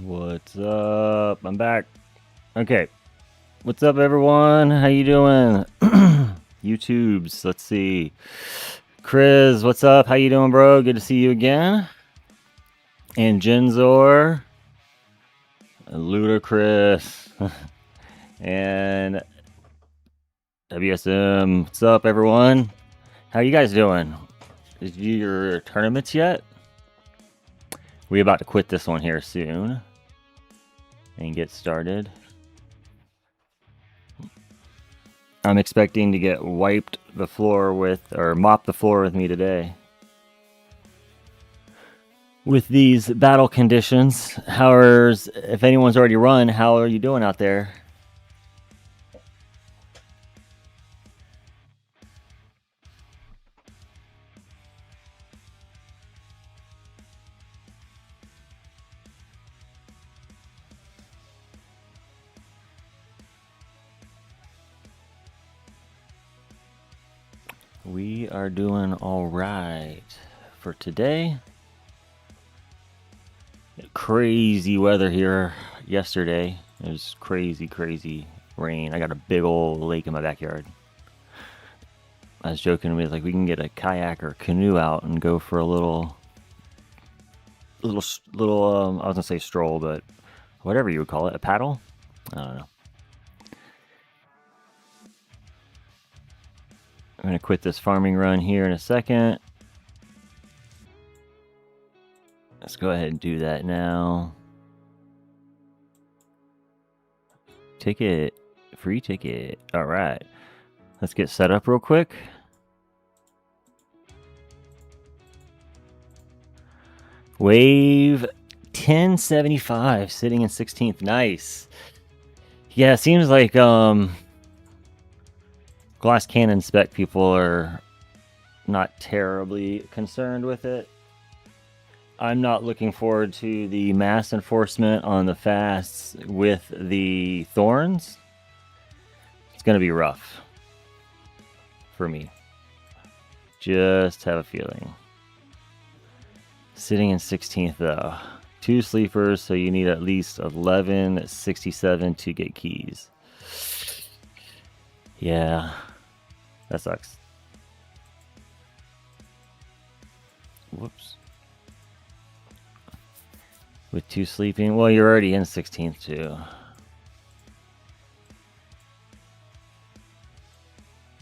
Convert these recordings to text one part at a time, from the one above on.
What's up? I'm back. Okay. What's up, everyone? How you doing? YouTubes. Let's see. Chris, what's up? How you doing, bro? Good to see you again. And Genzor. Ludacris. And WSM. What's up, everyone? How you guys doing? Did you do your tournaments yet? We're about to quit this one here soon and get started. I'm expecting to get wiped the floor with, or mop the floor with me today. With these battle conditions, if anyone's already run, how are you doing out there? We are doing all right for today. Crazy weather here yesterday. It was crazy rain. I got a big old lake in my backyard. I was joking with, like, we can get a kayak or canoe out and go for a little I was gonna say stroll, but whatever you would call it, a paddle? I don't know. I'm going to quit this farming run here in a second. Let's go ahead and do that now. Ticket. Free ticket. Alright. Let's get set up real quick. Wave 1075, sitting in 16th. Nice. Yeah, it seems like glass cannon spec people are not terribly concerned with it. I'm not looking forward to the mass enforcement on the fasts with the thorns. It's going to be rough for me. Just have a feeling. Sitting in 16th though. 2 sleepers, so you need at least 1167 to get keys. Yeah, that sucks. Whoops. With 2 sleeping, well, you're already in 16th too.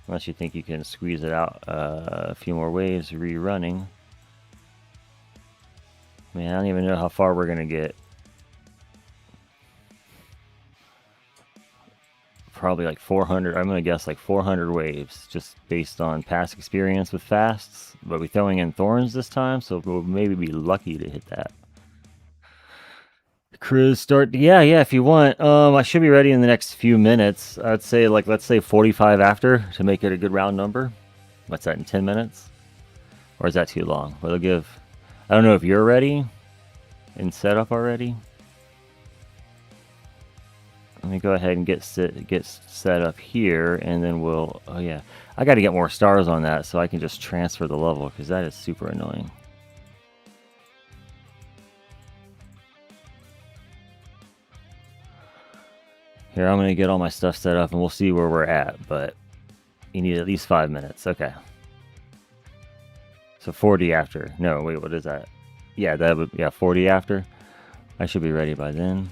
Unless you think you can squeeze it out a few more waves rerunning. Man, I don't even know how far we're gonna get. Probably like 400. I'm gonna guess like 400 waves, just based on past experience with fasts. But we're throwing in thorns this time, so we'll maybe be lucky to hit that. Cruise start. Yeah. If you want, I should be ready in the next few minutes. I'd say, like, let's say 45 after to make it a good round number. What's that, in 10 minutes? Or is that too long? Well, it'll give. I don't know if you're ready and set up already. Let me go ahead and get set up here, and then we'll. Oh yeah, I got to get more stars on that so I can just transfer the level, because that is super annoying. Here, I'm gonna get all my stuff set up, and we'll see where we're at. But you need at least 5 minutes. Okay. So 40 after. No, wait, what is that? Yeah, 40 after. I should be ready by then.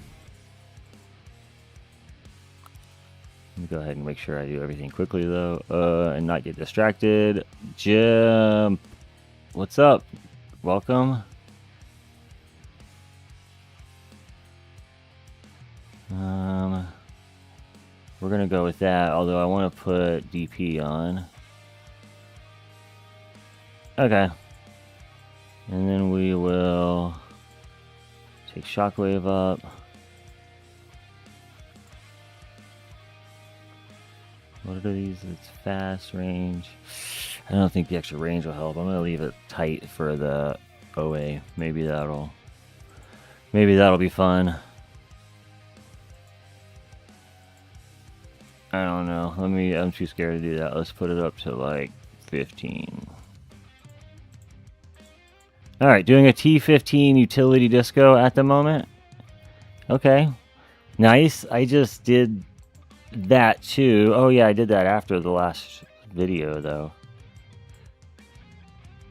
Let me go ahead and make sure I do everything quickly though, and not get distracted. Jim, what's up? Welcome. We're gonna go with that, although I want to put DP on. Okay. And then we will take Shockwave up. What are these? It's fast range. I don't think the extra range will help. I'm gonna leave it tight for the OA. Maybe that'll be fun. I don't know. I'm too scared to do that. Let's put it up to like 15. Alright, doing a T15 utility disco at the moment. Okay. Nice. I just did that too. Oh yeah, I did that after the last video though.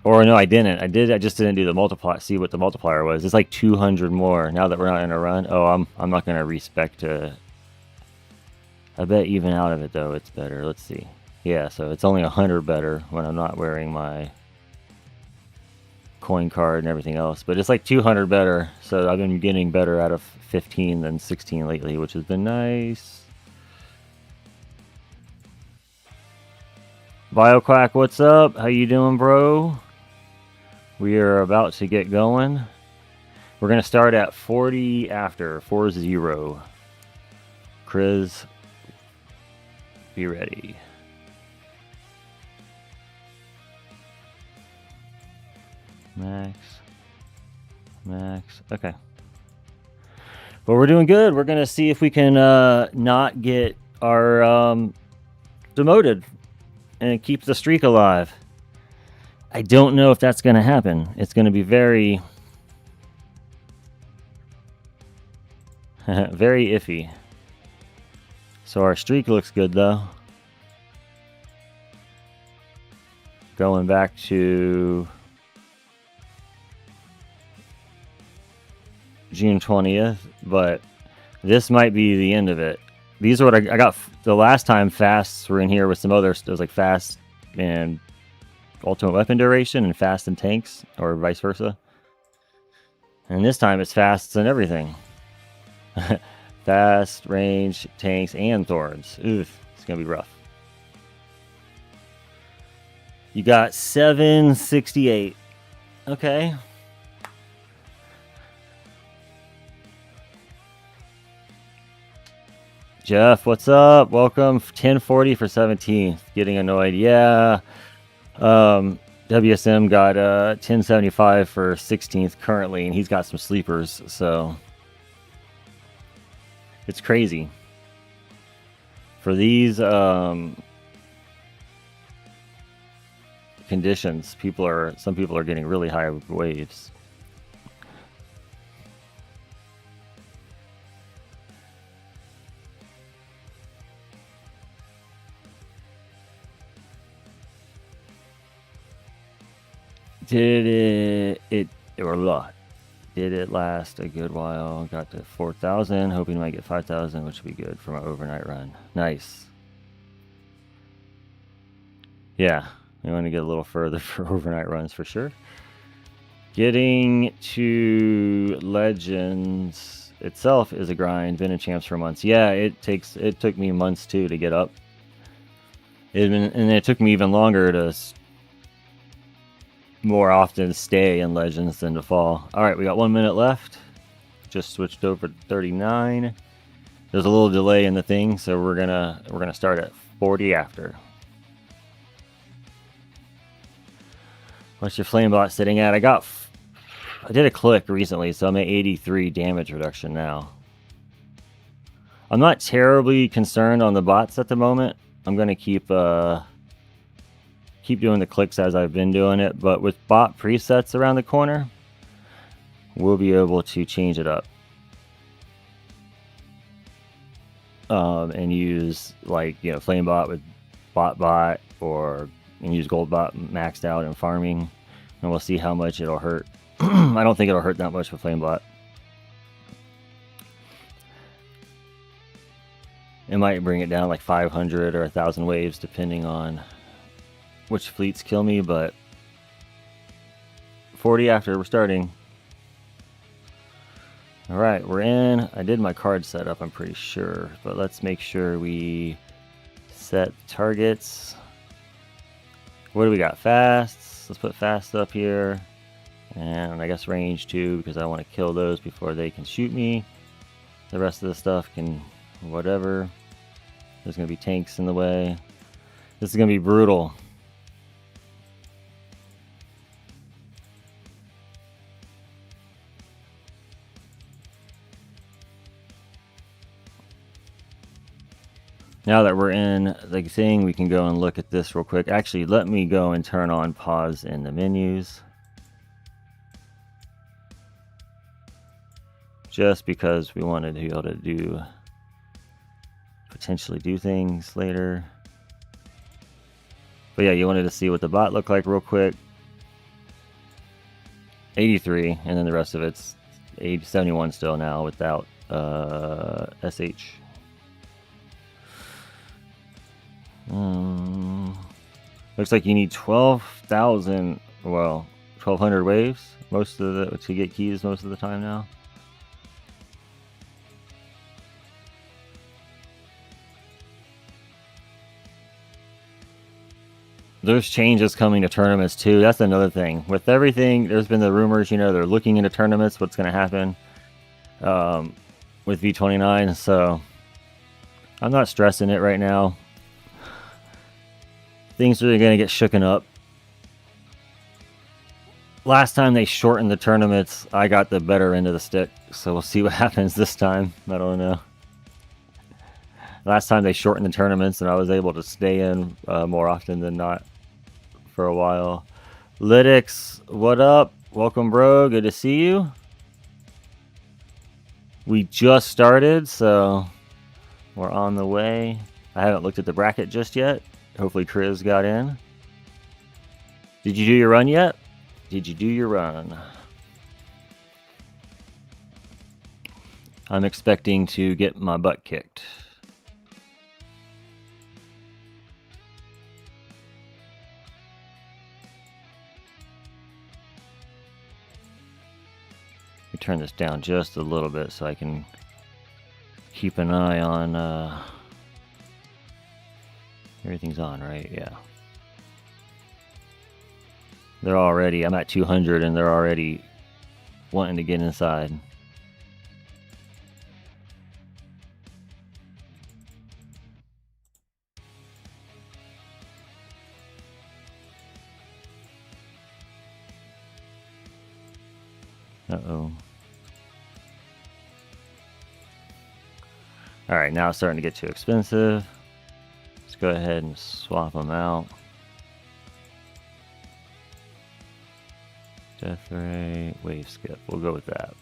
Or no, I didn't. I just didn't do the multiply. See what the multiplier was. It's like 200 more now that we're not in a run. Oh, I'm not gonna respec to. I bet even out of it though, it's better. Let's see. Yeah, so it's only 100 better when I'm not wearing my coin card and everything else. But it's like 200 better. So I've been getting better out of 15 than 16 lately, which has been nice. BioQuack, what's up? How you doing, bro? We are about to get going. We're going to start at 40 after 40. Chris, be ready. Max. Okay. But we're doing good. We're going to see if we can not get our demoted and keep the streak alive. I don't know if that's going to happen. It's going to be very, very iffy. So our streak looks good, though. Going back to June 20th, but this might be the end of it. These are what I got the last time. Fasts were in here with some others. It was like fast and ultimate weapon duration and fast and tanks, or vice versa. And this time it's fasts and everything. Fast, range, tanks, and thorns. Oof, it's gonna be rough. You got 768. Okay. Jeff, what's up? Welcome. 1040 for 17th. Getting annoyed. Yeah. WSM got 1075 for 16th currently, and he's got some sleepers, so it's crazy. For these conditions, some people are getting really high waves. Did it last a good while? Got to 4,000, hoping I might get 5,000, which would be good for my overnight run. Nice. Yeah, we want to get a little further for overnight runs for sure. Getting to Legends itself is a grind. Been in champs for months. Yeah, it took me months too to get up. And it took me even longer to more often stay in Legends than to fall. All right, we got 1 minute left. Just switched over to 39. There's a little delay in the thing, so we're gonna start at 40 after. What's your flame bot sitting at? I did a click recently, so I'm at 83 damage reduction now. I'm not terribly concerned on the bots at the moment. I'm gonna keep doing the clicks as I've been doing it, but with bot presets around the corner, we'll be able to change it up. And use like, flame bot with bot, or use gold bot maxed out and farming, and we'll see how much it'll hurt. I don't think it'll hurt that much with flame bot. It might bring it down like 500 or 1,000 waves depending on which fleets kill me, but 40 after, we're starting. All right, we're in. I did my card setup, I'm pretty sure, but let's make sure we set targets. What do we got? Fasts. Let's put fast up here, and I guess range too, because I want to kill those before they can shoot me. The rest of the stuff can whatever. There's gonna be tanks in the way. This is gonna be brutal. Now that we're in the thing, we can go and look at this real quick. Actually, let me go and turn on pause in the menus. just because we wanted to be able to potentially do things later. But yeah, you wanted to see what the bot looked like real quick. 83, and then the rest of it's 71 still now without SH. Looks like you need 12,000, well, 1,200 waves to get keys most of the time now. There's changes coming to tournaments too. That's another thing. With everything, there's been the rumors, you know, they're looking into tournaments, what's going to happen with V29. So I'm not stressing it right now. Things are going to get shooken up. Last time they shortened the tournaments, I got the better end of the stick. So we'll see what happens this time. I don't know. Last time they shortened the tournaments and I was able to stay in more often than not for a while. Lytics, what up? Welcome, bro. Good to see you. We just started, so we're on the way. I haven't looked at the bracket just yet. Hopefully Triz got in. Did you do your run yet? Did you do your run? I'm expecting to get my butt kicked. Let me turn this down just a little bit so I can keep an eye on everything's on, right? Yeah. They're already, I'm at 200 and they're already wanting to get inside. Uh-oh. Alright, now it's starting to get too expensive. Let's go ahead and swap them out. Death ray, wave skip. We'll go with that.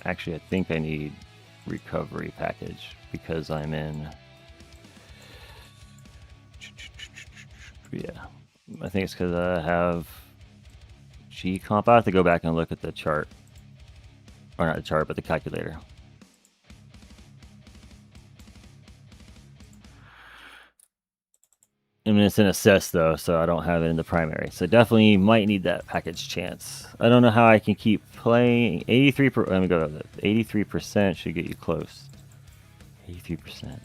Actually, I think I need recovery package because I'm in. Yeah, I think it's because I have G comp. I have to go back and look at the chart, or not the chart, but the calculator. I mean, it's an assess though, so I don't have it in the primary. So definitely might need that package chance. I don't know how I can keep playing. 83%. Let me go. 83% should get you close. 83%.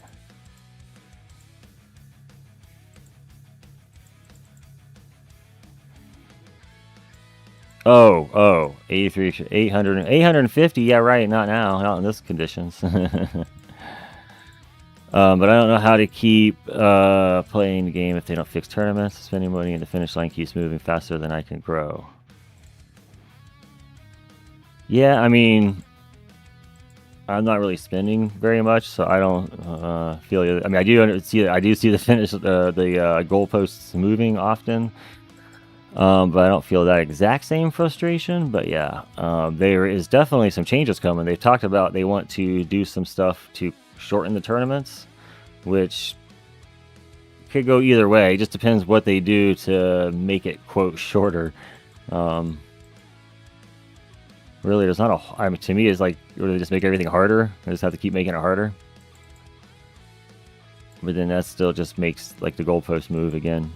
Oh, 83, 800, 850. Yeah, right. Not now. Not in this conditions. But I don't know how to keep playing the game if they don't fix tournaments. Spending money and the finish line keeps moving faster than I can grow. Yeah, I mean, I'm not really spending very much, so I don't feel it. I mean, I do see the finish, the goalposts moving often, but I don't feel that exact same frustration. But yeah, there is definitely some changes coming. They've talked about they want to do some stuff to shorten the tournaments, which could go either way. It just depends what they do to make it, quote, shorter. Really, there's not a. I mean, to me, it's like, or they just make everything harder. They just have to keep making it harder. But then that still just makes like the goalpost move again.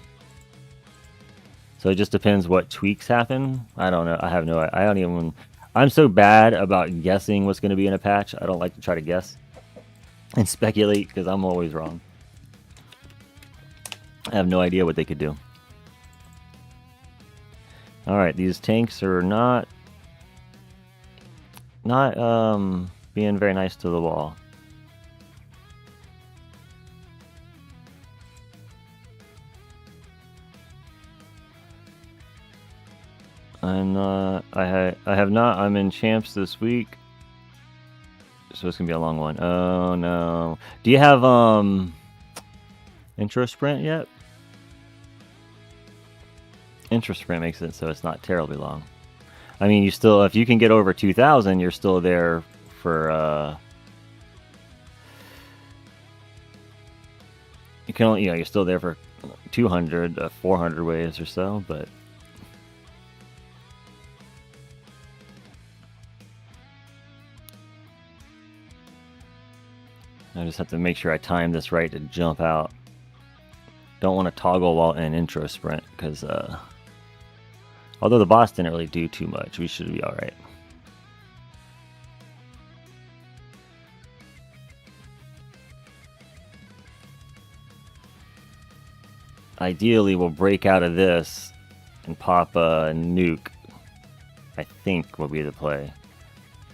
So it just depends what tweaks happen. I don't know. I have no. I don't even. I'm so bad about guessing what's going to be in a patch. I don't like to try to guess and speculate because I'm always wrong. I have no idea what they could do. All right, these tanks are not being very nice to the wall. I'm not. I have not. I'm in champs this week, so it's gonna be a long one. Oh no! Do you have intro sprint yet? Intro sprint makes it so it's not terribly long. I mean, you still, if you can get over 2,000, you're still there for, you can only, you're still there for 200, 400 waves or so, but I just have to make sure I time this right to jump out. Don't want to toggle while in intro sprint, because although the boss didn't really do too much, we should be alright. Ideally, we'll break out of this and pop a nuke, I think will be the play.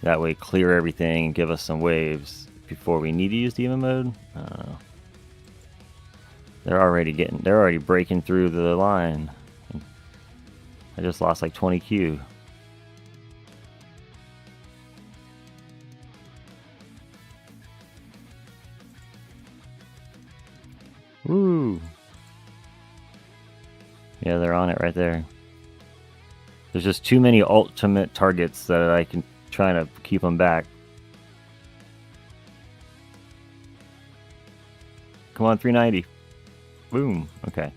That way, clear everything and give us some waves before we need to use demon mode. They're already breaking through the line. I just lost like 20 Q. Woo! Yeah, they're on it right there. There's just too many ultimate targets that I can try to keep them back. Come on, 390. Boom. Okay.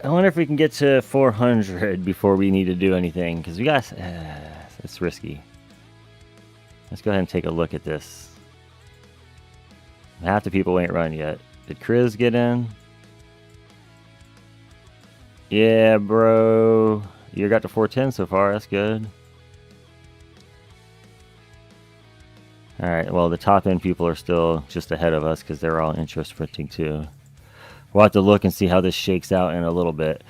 I wonder if we can get to 400 before we need to do anything, because we got... it's risky. Let's go ahead and take a look at this. Half the people ain't run yet. Did Chris get in? Yeah, bro. You got to 410 so far. That's good. Alright, well, the top end people are still just ahead of us because they're all intro sprinting too. We'll have to look and see how this shakes out in a little bit.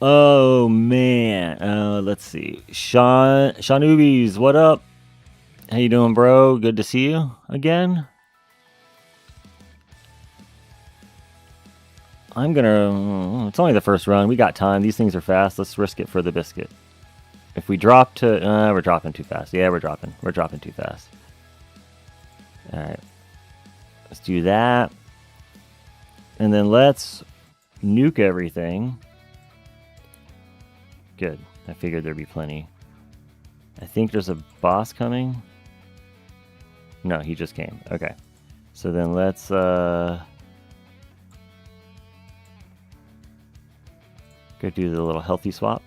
Oh, man. Let's see. Shanubies, what up? How you doing, bro? Good to see you again. I'm gonna... It's only the first run. We got time. These things are fast. Let's risk it for the biscuit. If we drop to... we're dropping too fast. Yeah, we're dropping. We're dropping too fast. Alright. Let's do that. And then let's nuke everything. Good. I figured there'd be plenty. I think there's a boss coming. No, he just came. Okay. So then let's... go do the little healthy swap.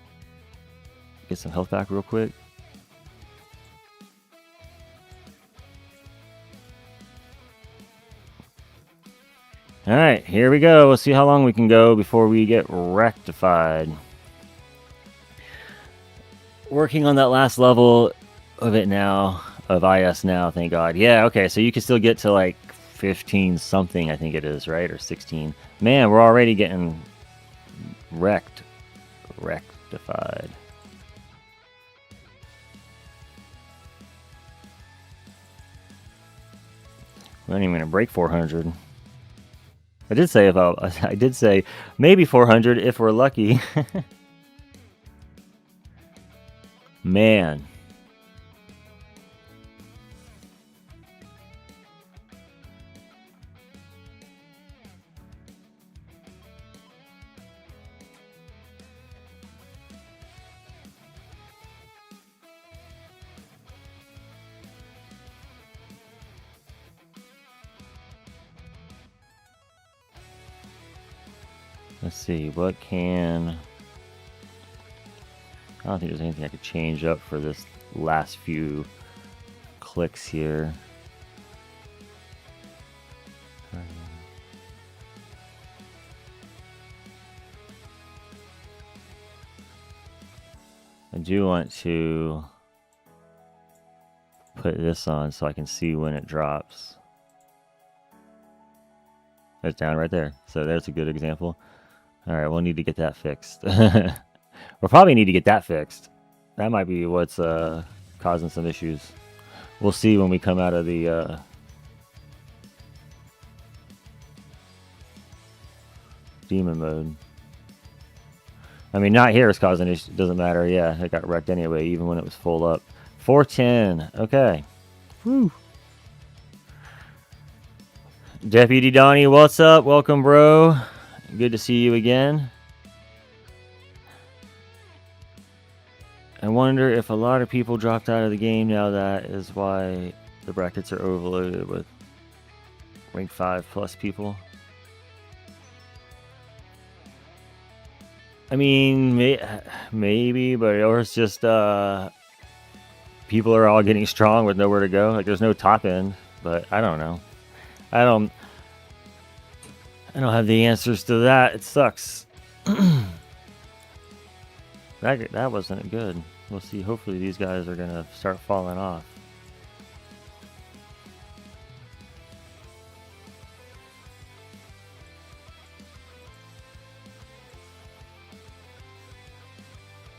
Get some health back real quick. Alright, here we go. We'll see how long we can go before we get rectified. Working on that last level of it now, of IS now, thank God. Yeah, okay, so you can still get to like 15 something, I think it is, right? Or 16. Man, we're already getting rectified. We're not even gonna break 400. I did say maybe 400 if we're lucky. Man. Let's see, what can... I don't think there's anything I could change up for this last few clicks here. I do want to put this on so I can see when it drops. It's down right there. So there's a good example. Alright, we'll need to get that fixed. We'll probably need to get that fixed. That might be what's causing some issues. We'll see when we come out of the demon mode. I mean, not here is causing issues. Doesn't matter. Yeah, it got wrecked anyway, even when it was full up. 410. Okay. Whew. Deputy Donnie, what's up? Welcome, bro. Good to see you again. I wonder if a lot of people dropped out of the game now. That is why the brackets are overloaded with rank 5 plus people. I mean, maybe, but or it's just people are all getting strong with nowhere to go. Like there's no top end, but I don't know. I don't have the answers to that. It sucks. That wasn't good. We'll see. Hopefully these guys are gonna start falling off.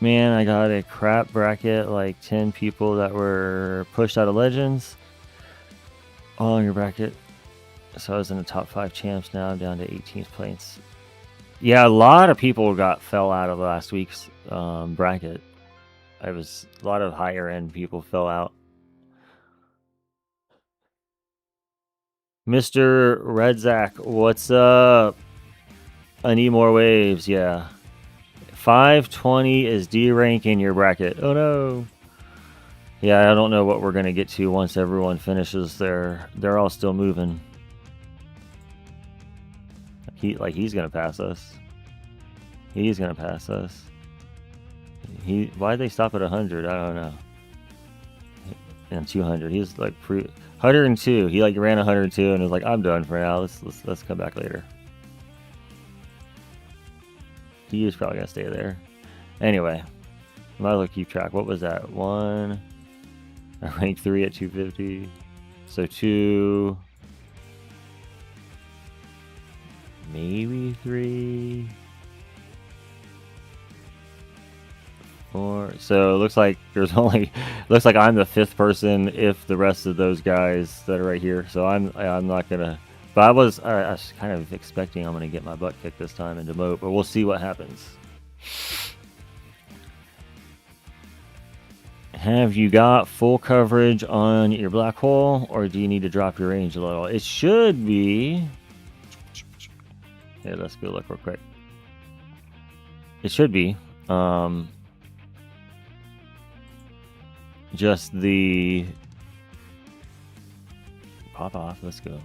Man, I got a crap bracket, like 10 people that were pushed out of Legends. All in your bracket. So I was in the top 5 champs. Now I'm down to 18th place. Yeah, a lot of people fell out of last week's bracket. A lot of higher end people fell out. Mr. Redzak, what's up? I need more waves, yeah. 520 is D rank in your bracket. Oh no. Yeah, I don't know what we're gonna get to once everyone finishes they're all still moving. He's gonna pass us. He's gonna pass us. Why'd they stop at 100? I don't know. And 200. He's like 102. He like ran 102 and was like, I'm done for now. Let's come back later. He is probably gonna stay there. Anyway, might as well keep track. What was that? One. I ranked 3 at 250. So 2. Maybe 3. 4. So it looks like there's only. Looks like I'm the 5th person if the rest of those guys that are right here. So I'm not gonna. But I was kind of expecting I'm gonna get my butt kicked this time and demote, but we'll see what happens. Have you got full coverage on your black hole, or do you need to drop your range a little? It should be. Yeah, let's go look real quick. It should be. Just the pop off. Let's go.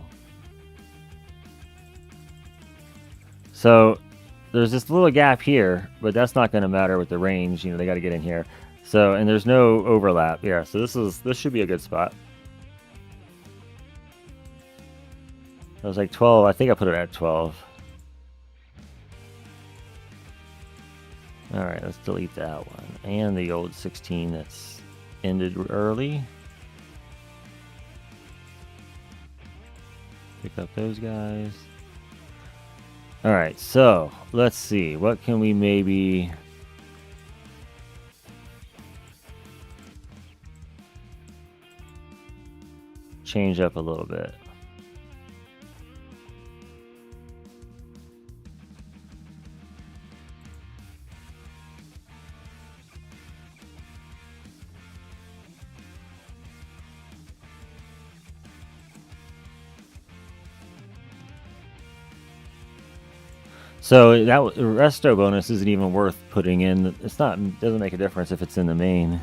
So there's this little gap here, but that's not going to matter with the range. You know, they got to get in here. So, and there's no overlap. Yeah, so this should be a good spot. I was like 12. I think I put it at 12. All right, let's delete that one. And the old 16 that's ended early. Pick up those guys. All right, so let's see. What can we maybe... change up a little bit? So that resto bonus isn't even worth putting in. Doesn't make a difference if it's in the main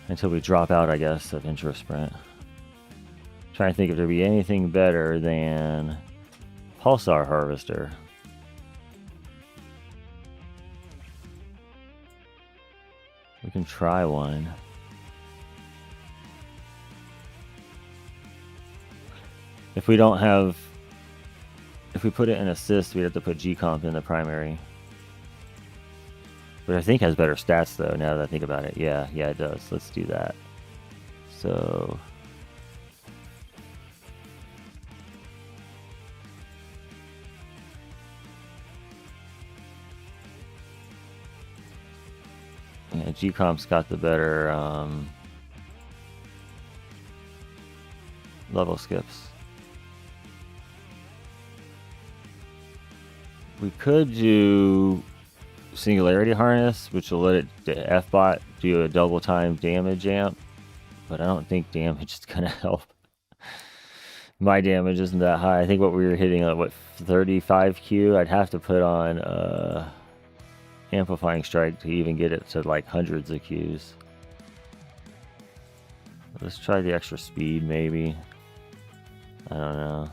until we drop out, I guess, of intro sprint. Trying to think if there'd be anything better than Pulsar Harvester. We can try one. If we don't have... If we put it in assist, we'd have to put G-Comp in the primary. But I think has better stats, though, now that I think about it. Yeah, it does. Let's do that. So... yeah, G-Comp's got the better level skips. We could do Singularity Harness, which will let the F-Bot do a double time damage amp, but I don't think damage is going to help. My damage isn't that high. I think what we were hitting at, 35Q? I'd have to put on amplifying strike to even get it to like hundreds of Qs. Let's try the extra speed, maybe. I don't know.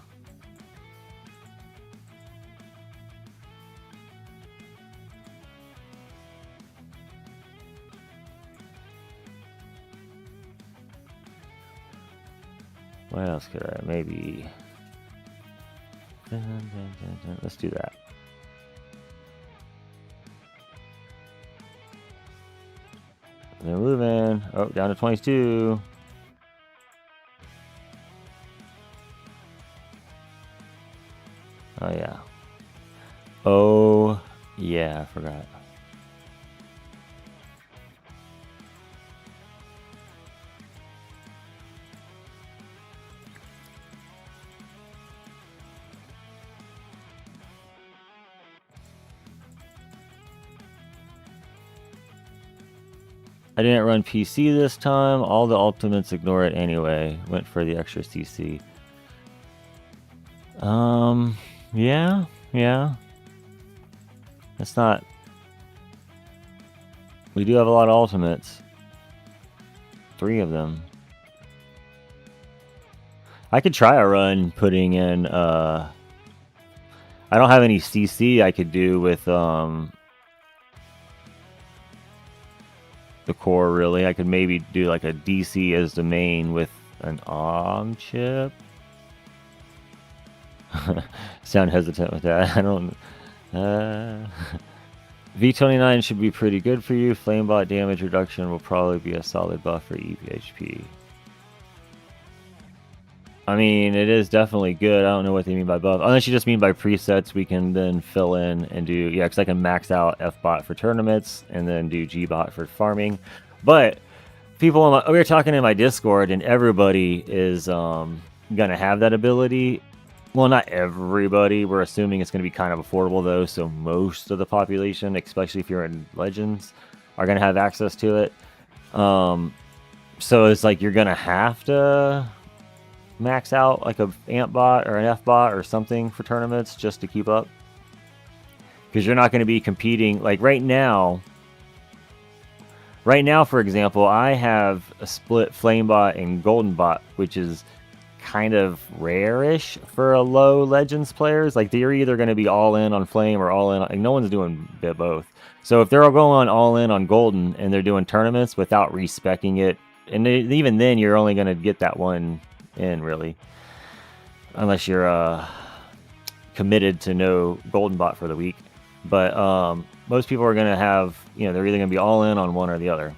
What else could I maybe? Let's do that. They're moving. Oh, down to 22. Oh yeah. Oh yeah, I forgot. I didn't run PC this time. All the ultimates ignore it anyway. Went for the extra CC. Yeah. It's not... We do have a lot of ultimates. 3 of them. I could try a run putting in, I don't have any CC I could do with, the core, really. I could maybe do like a DC as the main with an OM chip. Sound hesitant with that. I don't... V29 should be pretty good for you. Flamebot damage reduction will probably be a solid buff for EVHP. I mean, it is definitely good. I don't know what they mean by buff. Unless you just mean by presets, we can then fill in and do... Yeah, because I can max out F-bot for tournaments and then do G-bot for farming. But people... we were talking in my Discord, and everybody is going to have that ability. Well, not everybody. We're assuming it's going to be kind of affordable, though. So most of the population, especially if you're in Legends, are going to have access to it. So it's like you're going to have to... max out like a amp bot or an F bot or something for tournaments just to keep up, because you're not going to be competing like right now. For example, I have a split flame bot and golden bot, which is kind of rare-ish for a low Legends players. Like they're either going to be all in on flame or all in, like no one's doing both. So if they're all going all in on golden and they're doing tournaments without respecking it, and even then you're only going to get that one in, really, unless you're committed to no golden bot for the week. But most people are going to have, they're either going to be all in on one or the other.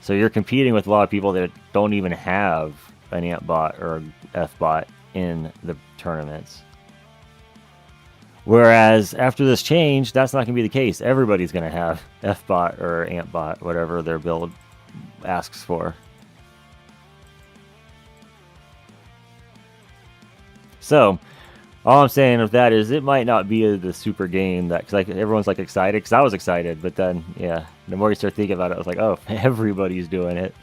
So you're competing with a lot of people that don't even have an amp bot or an F bot in the tournaments. Whereas after this change, that's not going to be the case. Everybody's going to have F bot or amp bot, whatever their build asks for. So, all I'm saying with that is it might not be the super game that, because like everyone's like excited, because I was excited, but then yeah, the more you start thinking about it, I was like, oh, everybody's doing it,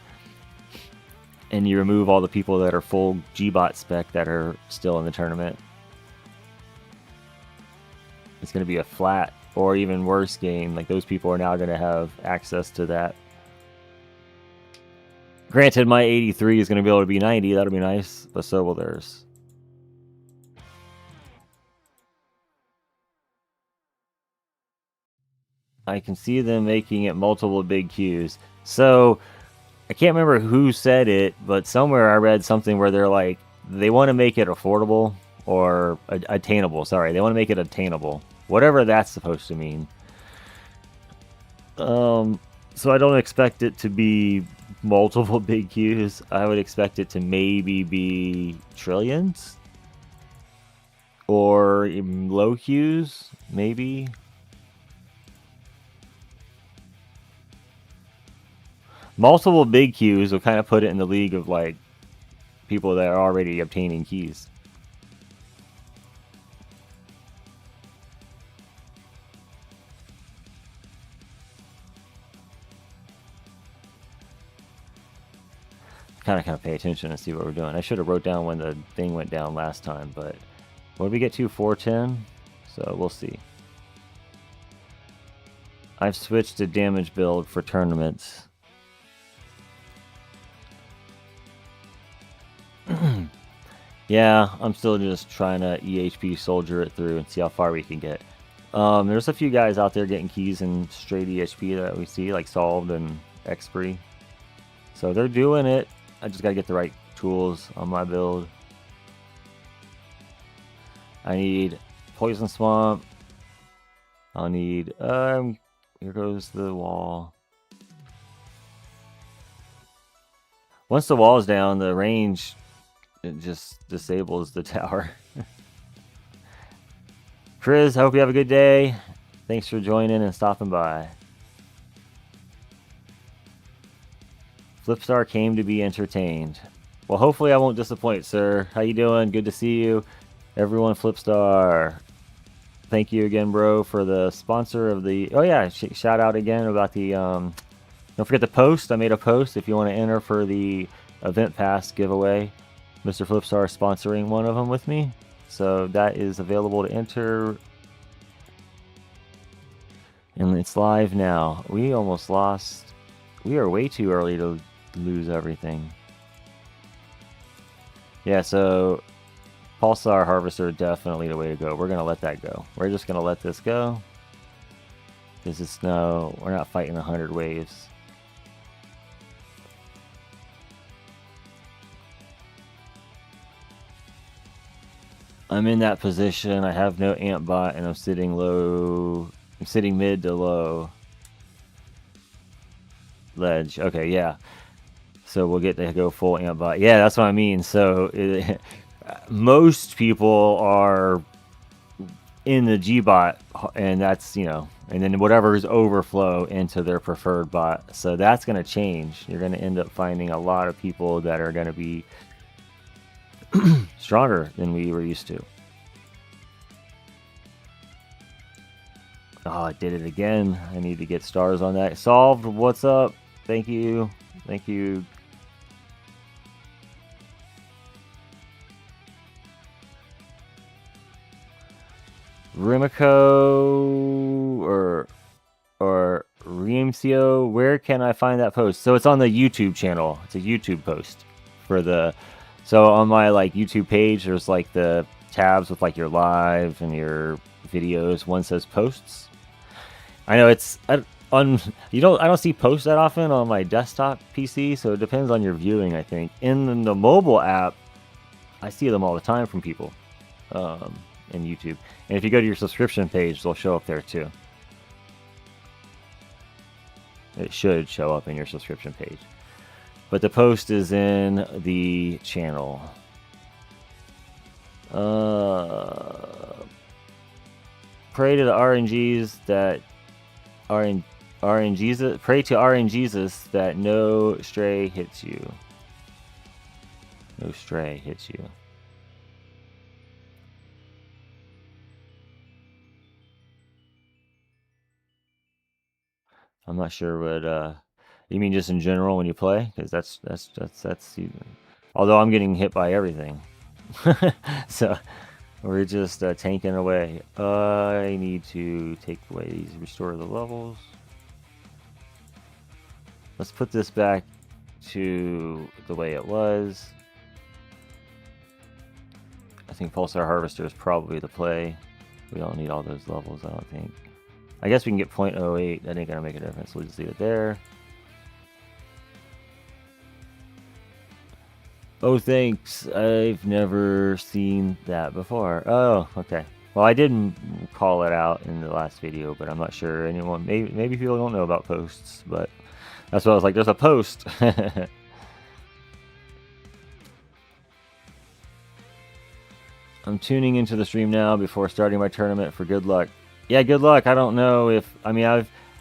and you remove all the people that are full G-bot spec that are still in the tournament. It's going to be a flat or even worse game. Like those people are now going to have access to that. Granted, my 83 is going to be able to be 90. That'll be nice, but so will theirs. I can see them making it multiple big Qs. So, I can't remember who said it, but somewhere I read something where they're like, they want to make it affordable, or attainable, sorry. They want to make it attainable. Whatever that's supposed to mean. So I don't expect it to be multiple big Qs. I would expect it to maybe be trillions? Or low Qs, maybe? Multiple big Qs will kind of put it in the league of like people that are already obtaining keys. Kind of pay attention and see what we're doing. I should have wrote down when the thing went down last time, but what did we get to? 410? So we'll see. I've switched to damage build for tournaments. Yeah, I'm still just trying to EHP soldier it through and see how far we can get. There's a few guys out there getting keys in straight EHP that we see, like Solved and Xpree. So they're doing it. I just gotta get the right tools on my build. I need Poison Swamp. I'll need, here goes the wall. Once the wall is down, the range, it just disables the tower. Chris, I hope you have a good day. Thanks for joining and stopping by. Flipstar came to be entertained. Well, hopefully I won't disappoint, sir. How you doing? Good to see you. Everyone, Flipstar. Thank you again, bro, for the sponsor of the... Oh, yeah, shout out again about the... Don't forget the post. I made a post if you want to enter for the Event Pass giveaway. Mr. Flipstar sponsoring one of them with me. So that is available to enter. And it's live now. We almost lost. We are way too early to lose everything. Yeah, so Pulsar Harvester, definitely the way to go. We're going to let that go. We're just going to let this go. Because it's no, we're not fighting 100 waves. I'm in that position. I have no amp bot and I'm sitting low. I'm sitting mid to low. Ledge. Okay, yeah. So we'll get to go full amp bot. Yeah, that's what I mean. So most people are in the G bot, and that's, you know, and then whatever's overflow into their preferred bot. So that's going to change. You're going to end up finding a lot of people that are going to be stronger than we were used to. Oh, I did it again. I need to get stars on that. Solved. What's up? Thank you. Thank you. Rimiko or Riemcio, where can I find that post? So it's on the YouTube channel. It's a YouTube post for the... So on my like YouTube page, there's like the tabs with like your live and your videos. One says posts. I know it's I don't see posts that often on my desktop PC, so it depends on your viewing. I think in the mobile app, I see them all the time from people in YouTube. And if you go to your subscription page, they'll show up there too. It should show up in your subscription page. But the post is in the channel. Pray to the RNGs that pray to RNGesus that no stray hits you. No stray hits you. I'm not sure what you mean, just in general when you play, because that's although I'm getting hit by everything. So we're just tanking away. I need to take away these, restore the levels. Let's put this back to the way it was. I think Pulsar Harvester is probably the play. We don't need all those levels, I don't think. I guess we can get 0.08. That ain't gonna make a difference. We'll just leave it there. Oh, thanks. I've never seen that before. Oh, okay. Well, I didn't call it out in the last video, but I'm not sure anyone... Maybe people don't know about posts, but that's what I was like, there's a post. I'm tuning into the stream now before starting my tournament for good luck. Yeah, good luck. I don't know if... I mean,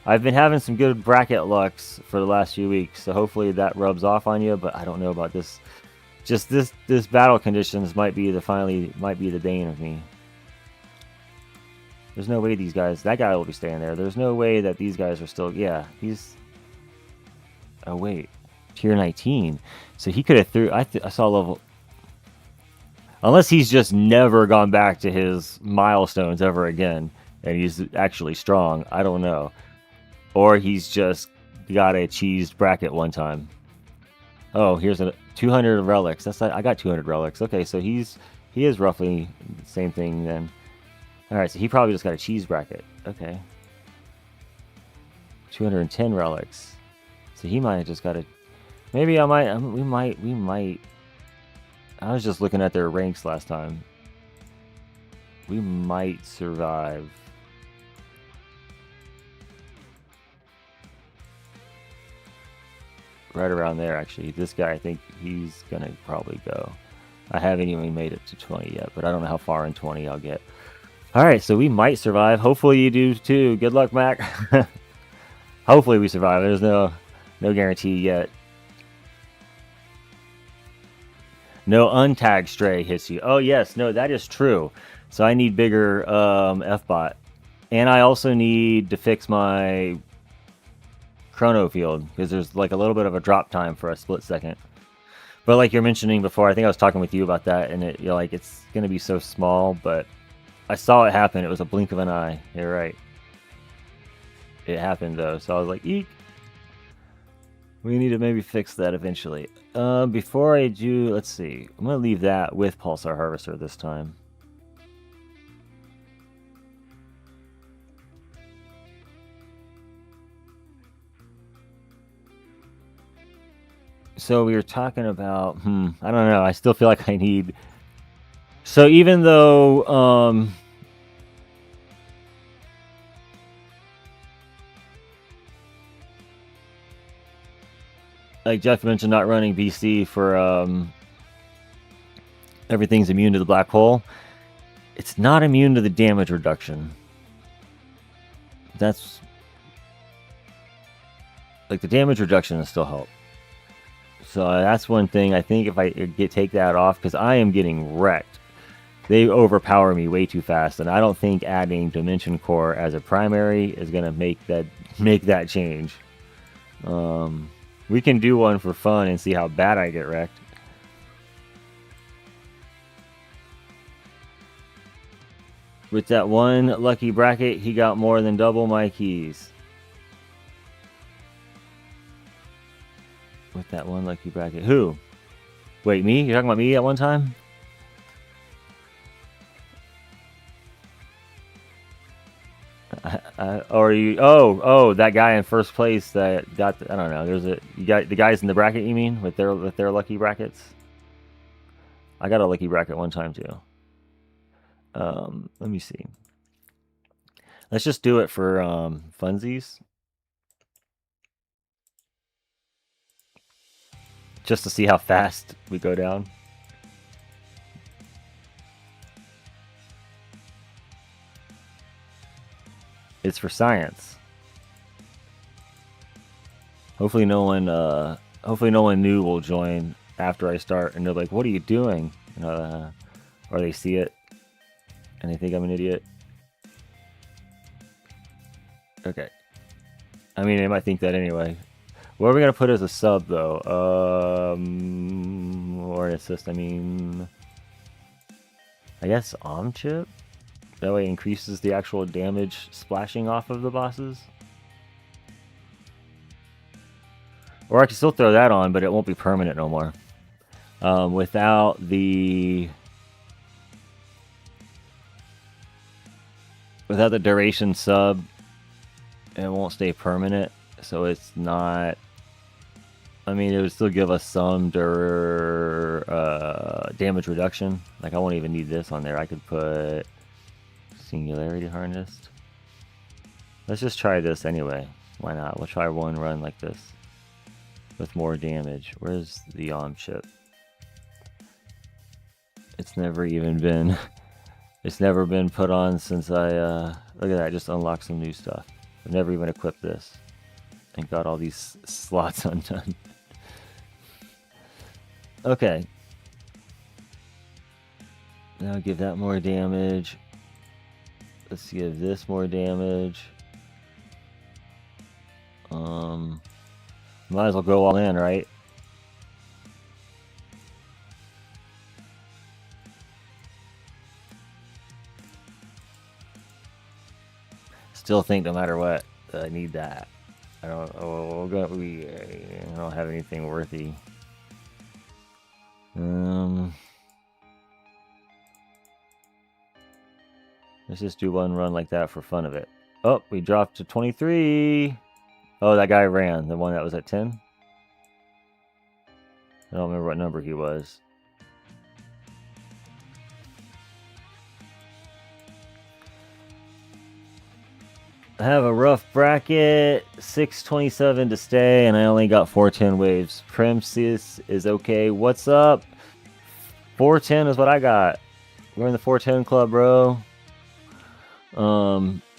I've been having some good bracket lucks for the last few weeks, so hopefully that rubs off on you, but I don't know about this... Just this battle conditions might be the bane of me. There's no way these guys, that guy will be staying there. There's no way that these guys are still, yeah, he's, oh wait, tier 19. So he could have threw, I saw level, unless he's just never gone back to his milestones ever again, and he's actually strong. I don't know. or he's just got a cheesed bracket one time. Oh, here's a 200 relics. That's I got 200 relics. Okay, so he is roughly the same thing then. All right, so he probably just got a cheese bracket. Okay. 210 relics. So he might have just got a. Maybe I might. We might. I was just looking at their ranks last time. We might survive. Right around there, actually. This guy, I think he's gonna probably go. I haven't even made it to 20 yet, but I don't know how far in 20 I'll get. All right, so we might survive. Hopefully you do too. Good luck, Mac. Hopefully we survive. There's no guarantee yet. No untagged stray hits you. Oh yes, no, that is true. So I need bigger F-bot, and I also need to fix my chrono field because there's like a little bit of a drop time for a split second. But like you're mentioning before, I think I was talking with you about that, and you're like, it's gonna be so small, but I saw it happen. It was a blink of an eye. You're right. It happened though, so I was like, eek. We need to maybe fix that eventually. Before I do, let's see. I'm gonna leave that with Pulsar Harvester this time. So we were talking about, I don't know. I still feel like I need. So even though, like Jeff mentioned, not running BC for everything's immune to the black hole. It's not immune to the damage reduction. That's like the damage reduction will still help. So that's one thing. I think if I take that off, because I am getting wrecked. They overpower me way too fast, and I don't think adding Dimension Core as a primary is gonna make that change. We can do one for fun and see how bad I get wrecked. With that one lucky bracket, he got more than double my keys. With that one lucky bracket. Who? Wait, me? You're talking about me at one time? Or you? Oh, that guy in first place that got. I don't know. You got the guys in the bracket. You mean with their lucky brackets? I got a lucky bracket one time too. Let me see. Let's just do it for funsies, just to see how fast we go down. It's for science. Hopefully no one new will join after I start, and they're like, "What are you doing?" Or they see it and they think I'm an idiot. Okay. I mean, they might think that anyway. What are we gonna put as a sub though? Or an assist? I mean, I guess chip. That way it increases the actual damage splashing off of the bosses. Or I can still throw that on, but it won't be permanent no more. Without the duration sub, it won't stay permanent, so it's not. I mean, it would still give us some damage reduction. Like, I won't even need this on there. I could put Singularity Harnessed. Let's just try this anyway. Why not? We'll try one run like this with more damage. Where's the chip? It's never even been. It's never been put on since I. Look at that! I just unlocked some new stuff. I've never even equipped this, and got all these slots undone. Okay. Now give that more damage. Let's give this more damage. Might as well go all in, right? Still think no matter what, I need that. I don't. Oh, we don't have anything worthy. Let's just do one run like that for fun of it. Oh, we dropped to 23. Oh, that guy ran. The one that was at 10. I don't remember what number he was. I have a rough bracket, 627 to stay, and I only got 410 waves. Princess is okay. What's up? 410 is what I got. We're in the 410 club, bro.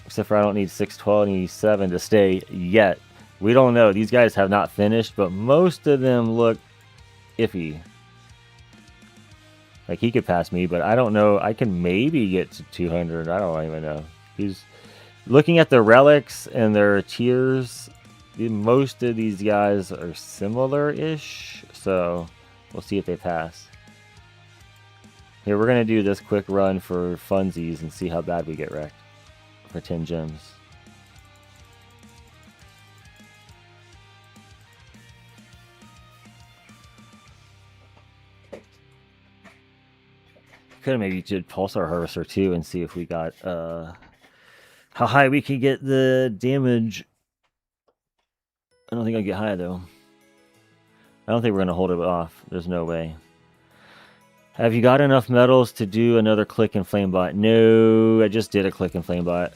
Except for I don't need 627 to stay yet. We don't know. These guys have not finished, but most of them look iffy. Like he could pass me, but I don't know. I can maybe get to 200. I don't even know. He's looking at the relics and their tiers. Most of these guys are similar-ish, so we'll see if they pass. Here, we're gonna do this quick run for funsies and see how bad we get wrecked for 10 gems. Could have maybe did Pulsar Harvester too and see if we got how high we could get the damage. I don't think I'll get high though. I don't think we're gonna hold it off. There's no way. Have you got enough medals to do another click and flame bot? No, I just did a click and flame bot.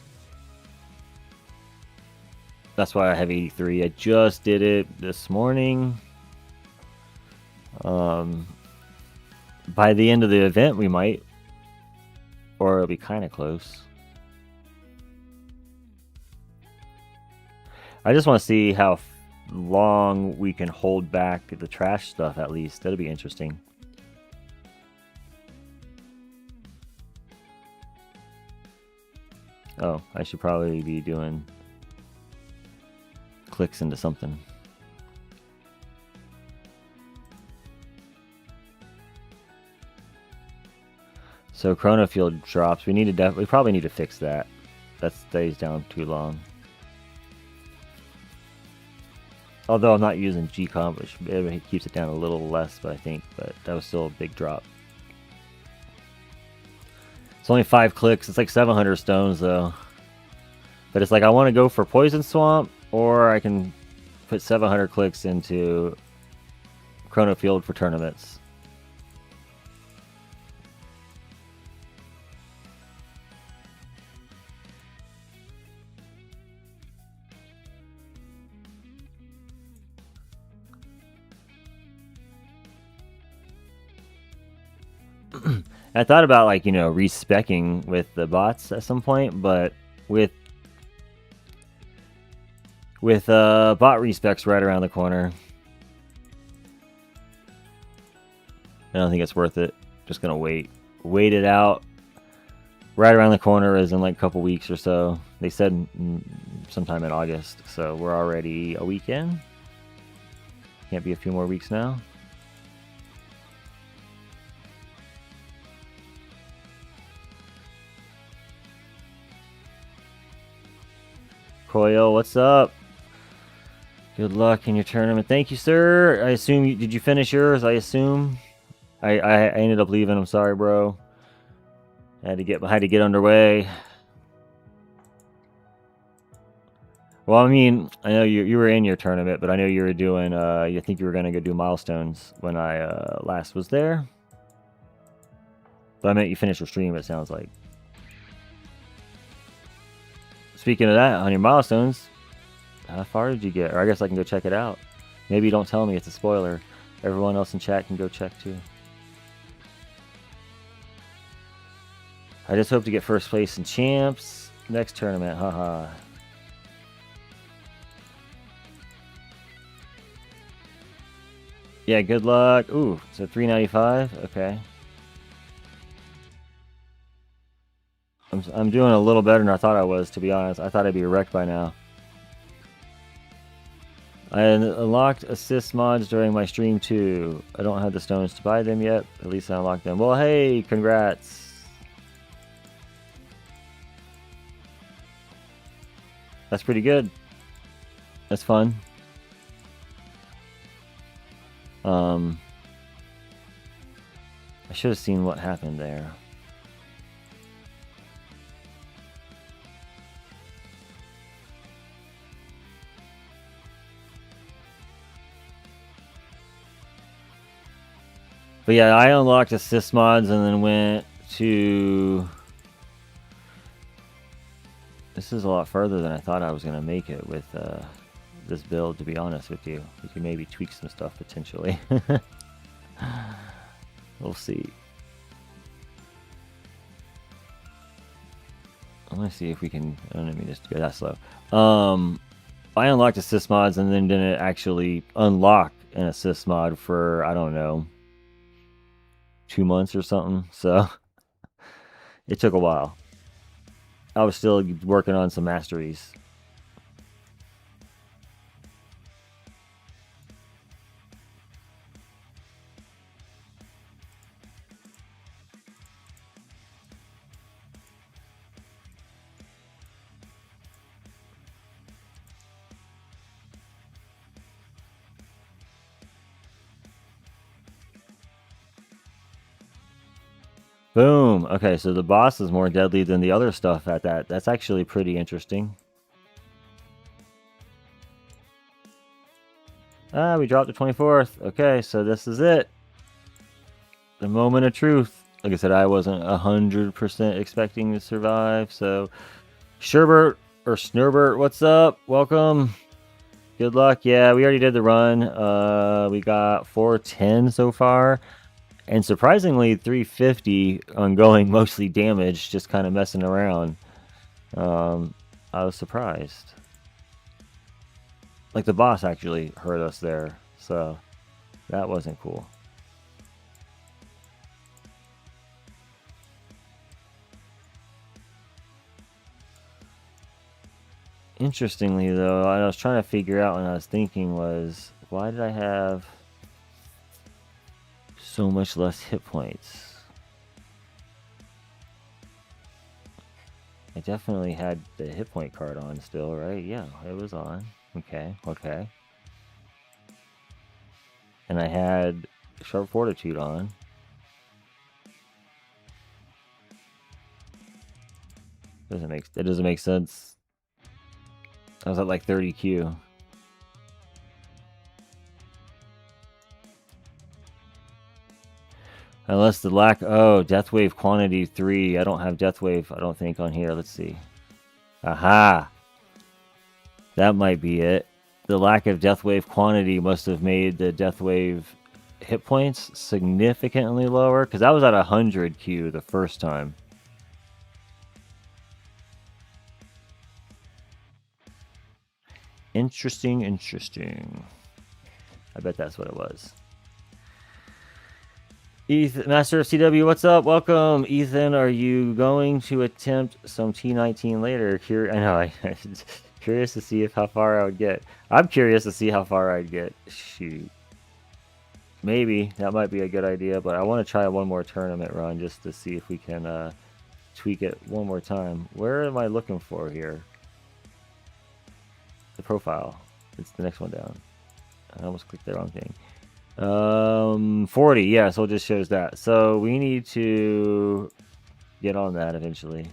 That's why I have 83. I just did it this morning. By the end of the event, we might. Or it'll be kind of close. I just want to see how long we can hold back the trash stuff at least. That'll be interesting. Oh, I should probably be doing clicks into something. So Chrono Field drops. We need to we probably need to fix that. That stays down too long. Although I'm not using G-Comp, which it keeps it down a little less, but that was still a big drop. It's only 5 clicks. It's like 700 stones though. But it's like I want to go for Poison Swamp, or I can put 700 clicks into Chrono Field for tournaments. I thought about like, respecking with the bots at some point, but with bot respecs right around the corner, I don't think it's worth it. Just gonna wait it out. Right around the corner is in like a couple weeks or so. They said sometime in August, so we're already a week in. Can't be a few more weeks now. Coil, what's up? Good luck in your tournament. Thank you, sir. I assume did you finish yours? I assume. I ended up leaving. I'm sorry, bro. I had to get underway. Well, I mean, I know you were in your tournament, but I know you were doing. I think you were gonna go do milestones when I last was there. But I meant you finished your stream. It sounds like. Speaking of that, on your milestones, how far did you get? Or I guess I can go check it out. Maybe don't tell me it's a spoiler. Everyone else in chat can go check too. I just hope to get first place in champs next tournament. Haha. Yeah, good luck. Ooh, so 395. Okay. I'm doing a little better than I thought I was, to be honest. I thought I'd be wrecked by now. I unlocked assist mods during my stream too. I don't have the stones to buy them yet. At least I unlocked them. Well, hey, congrats. That's pretty good. That's fun. I should have seen what happened there. But yeah, I unlocked assist mods and then went to... This is a lot further than I thought I was going to make it with this build, to be honest with you. We can maybe tweak some stuff potentially. We'll see. Let me see if we can... I don't mean just to go that slow. I unlocked assist mods and then didn't actually unlock an assist mod for, I don't know, 2 months or something. So it took a while. I was still working on some masteries. Boom. Okay, so the boss is more deadly than the other stuff at that. That's actually pretty interesting. Ah, we dropped the 24th. Okay, so this is it. The moment of truth. Like I said, I wasn't 100% expecting to survive, so... Sherbert, or Snurbert, what's up? Welcome. Good luck. Yeah, we already did the run. We got 410 so far. And surprisingly, 350 ongoing, mostly damaged, just kind of messing around. I was surprised. Like, the boss actually hurt us there, so that wasn't cool. Interestingly, though, I was trying to figure out when I was thinking was, why did I have so much less hit points? I definitely had the hit point card on still, right? Yeah, it was on. Okay, okay. And I had Sharp Fortitude on. That doesn't make sense. I was at like 30 Q. Unless the lack... Oh, Death Wave Quantity 3. I don't have Death Wave, I don't think, on here. Let's see. Aha! That might be it. The lack of Death Wave Quantity must have made the Death Wave hit points significantly lower. Because I was at 100 Q the first time. Interesting, interesting. I bet that's what it was. Ethan, Master of CW, what's up? Welcome, Ethan. Are you going to attempt some T19 later? I know. I'm curious to see how far I would get. I'm curious to see how far I'd get. Shoot, maybe that might be a good idea. But I want to try one more tournament run just to see if we can tweak it one more time. Where am I looking for here? The profile. It's the next one down. I almost clicked the wrong thing. 40, yeah, so it just shows that. So we need to get on that eventually.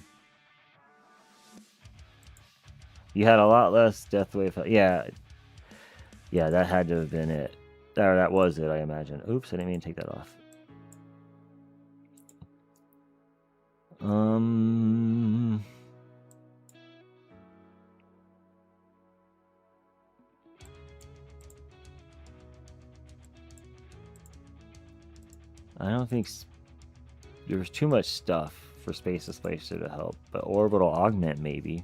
You had a lot less Death Wave. Yeah, that had to have been it. Or that was it, I imagine. Oops, I didn't mean to take that off. I don't think there's too much stuff for Space Displacer to help, but Orbital Augment maybe.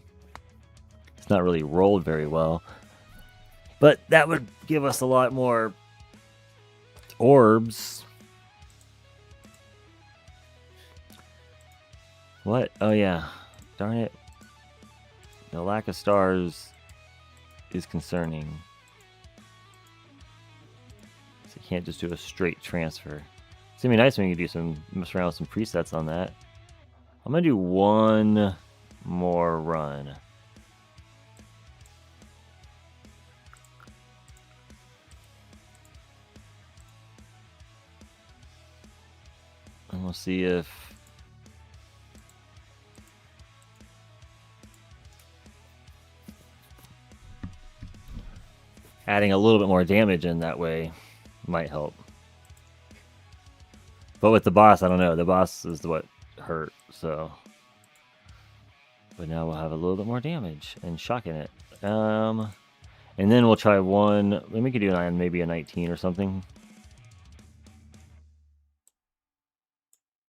It's not really rolled very well, but that would give us a lot more orbs. What? Oh yeah, darn it. The lack of stars is concerning. So you can't just do a straight transfer. It's gonna be nice when you can do some mess around with some presets on that. I'm gonna do one more run. We'll see if adding a little bit more damage in that way might help. But with the boss, I don't know. The boss is what hurt, so. But now we'll have a little bit more damage and shocking it. And then we'll try one. We could do maybe a 19 or something.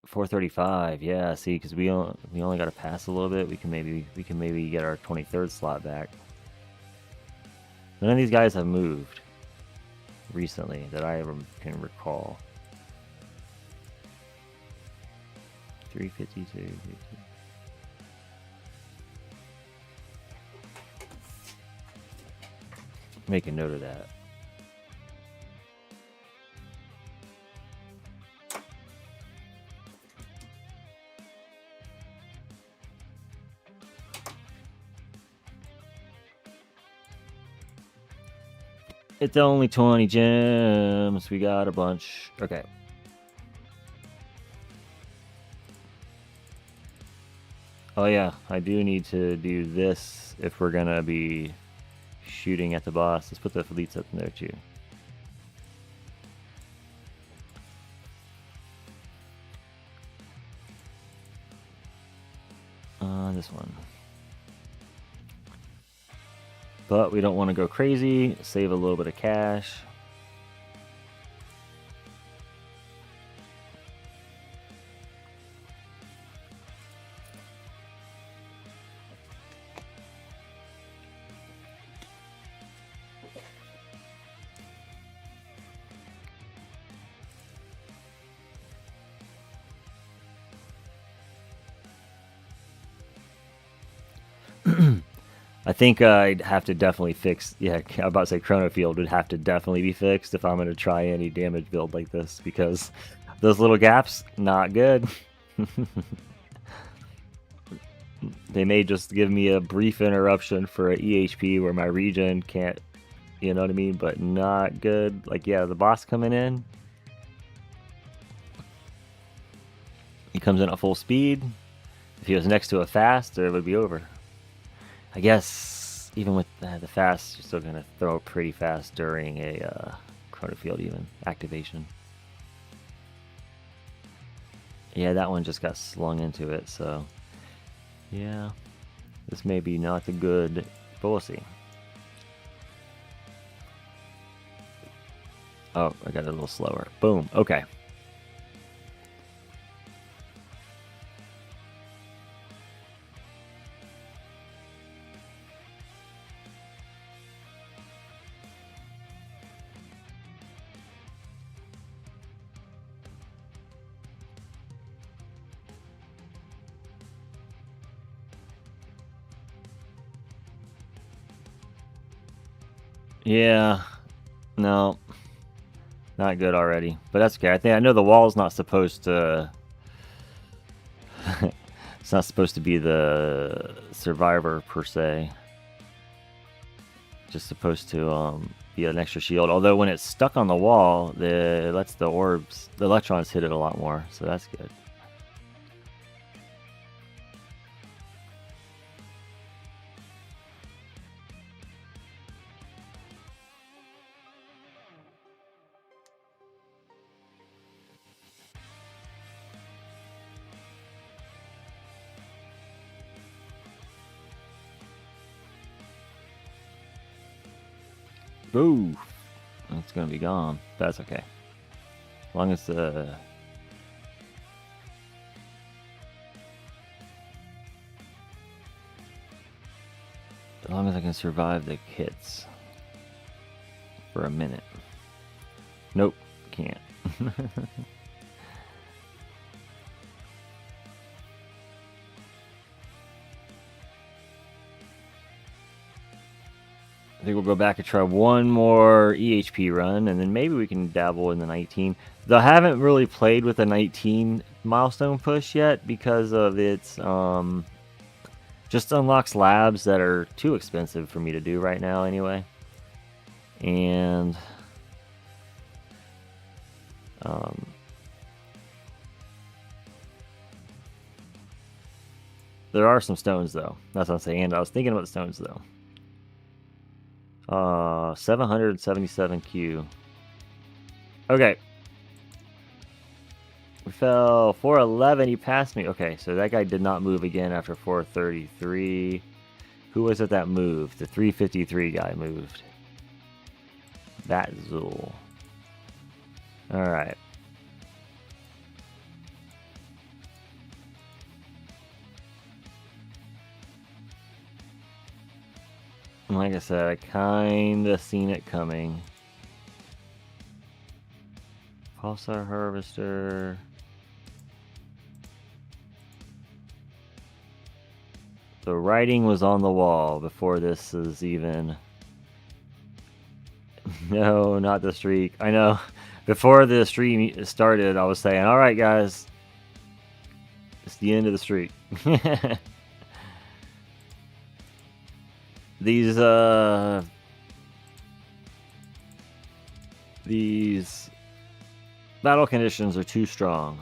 435, yeah. See, because we only got to pass a little bit. We can maybe get our 23rd slot back. None of these guys have moved recently that I can recall. 352. Make a note of that. It's only 20 gems. We got a bunch. Okay. Oh yeah, I do need to do this if we're gonna be shooting at the boss. Let's put the elites up in there too. This one. But we don't want to go crazy. Save a little bit of cash. I think I'd have to definitely fix. Yeah, I'm about to say Chrono Field would have to definitely be fixed if I'm going to try any damage build like this, because those little gaps, not good. They may just give me a brief interruption for an EHP where my regen can't, you know what I mean, but not good. Like, yeah, the boss coming in. He comes in at full speed. If he was next to a fast, it would be over. I guess even with the fast, you're still going to throw pretty fast during a Chrono Field even activation. Yeah, that one just got slung into it, so yeah, this may be not the good, but we'll see. Oh, I got it a little slower. Boom, okay. Yeah, no, not good already, but that's okay. I know the wall's not supposed to. It's not supposed to be the survivor per se. Just supposed to be an extra shield. Although when it's stuck on the wall, it lets the orbs, the electrons hit it a lot more, so that's good. Ooh, it's gonna be gone. That's okay. As long as as long as I can survive the hits for a minute. Nope, can't. I think we'll go back and try one more EHP run, and then maybe we can dabble in the 19. Though I haven't really played with a 19 milestone push yet because of its just unlocks labs that are too expensive for me to do right now anyway. And – There are some stones though. That's what I'm saying. And I was thinking about the stones though. 777 Q. Okay. We fell 411. He passed me. Okay, so that guy did not move again after 433. Who was it that moved? The 353 guy moved. That Zool. Alright. Like I said, I kinda seen it coming. Pulsar Harvester. The writing was on the wall before this is even... No, not the streak. I know. Before the stream started, I was saying, alright guys. It's the end of the streak. These battle conditions are too strong.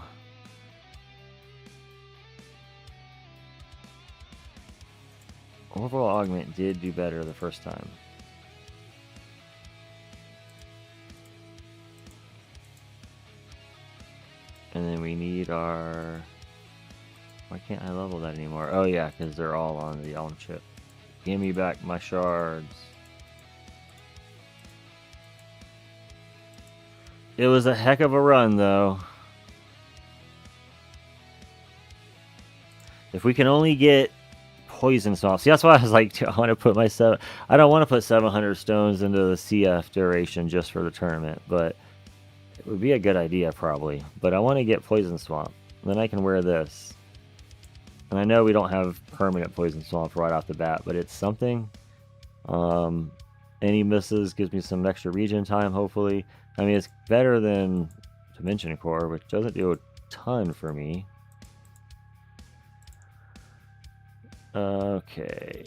Overall augment did do better the first time. And then we need our... Why can't I level that anymore? Oh yeah, because they're all on the Elm chip. Give me back my shards. It was a heck of a run, though. If we can only get poison swamp. See, that's why I was like, I want to put my I don't want to put 700 stones into the CF duration just for the tournament, but it would be a good idea probably. But I want to get poison swamp. Then I can wear this. And I know we don't have permanent poison swamp right off the bat, but it's something. Any misses gives me some extra regen time, hopefully. I mean, it's better than Dimension Core, which doesn't do a ton for me. Okay.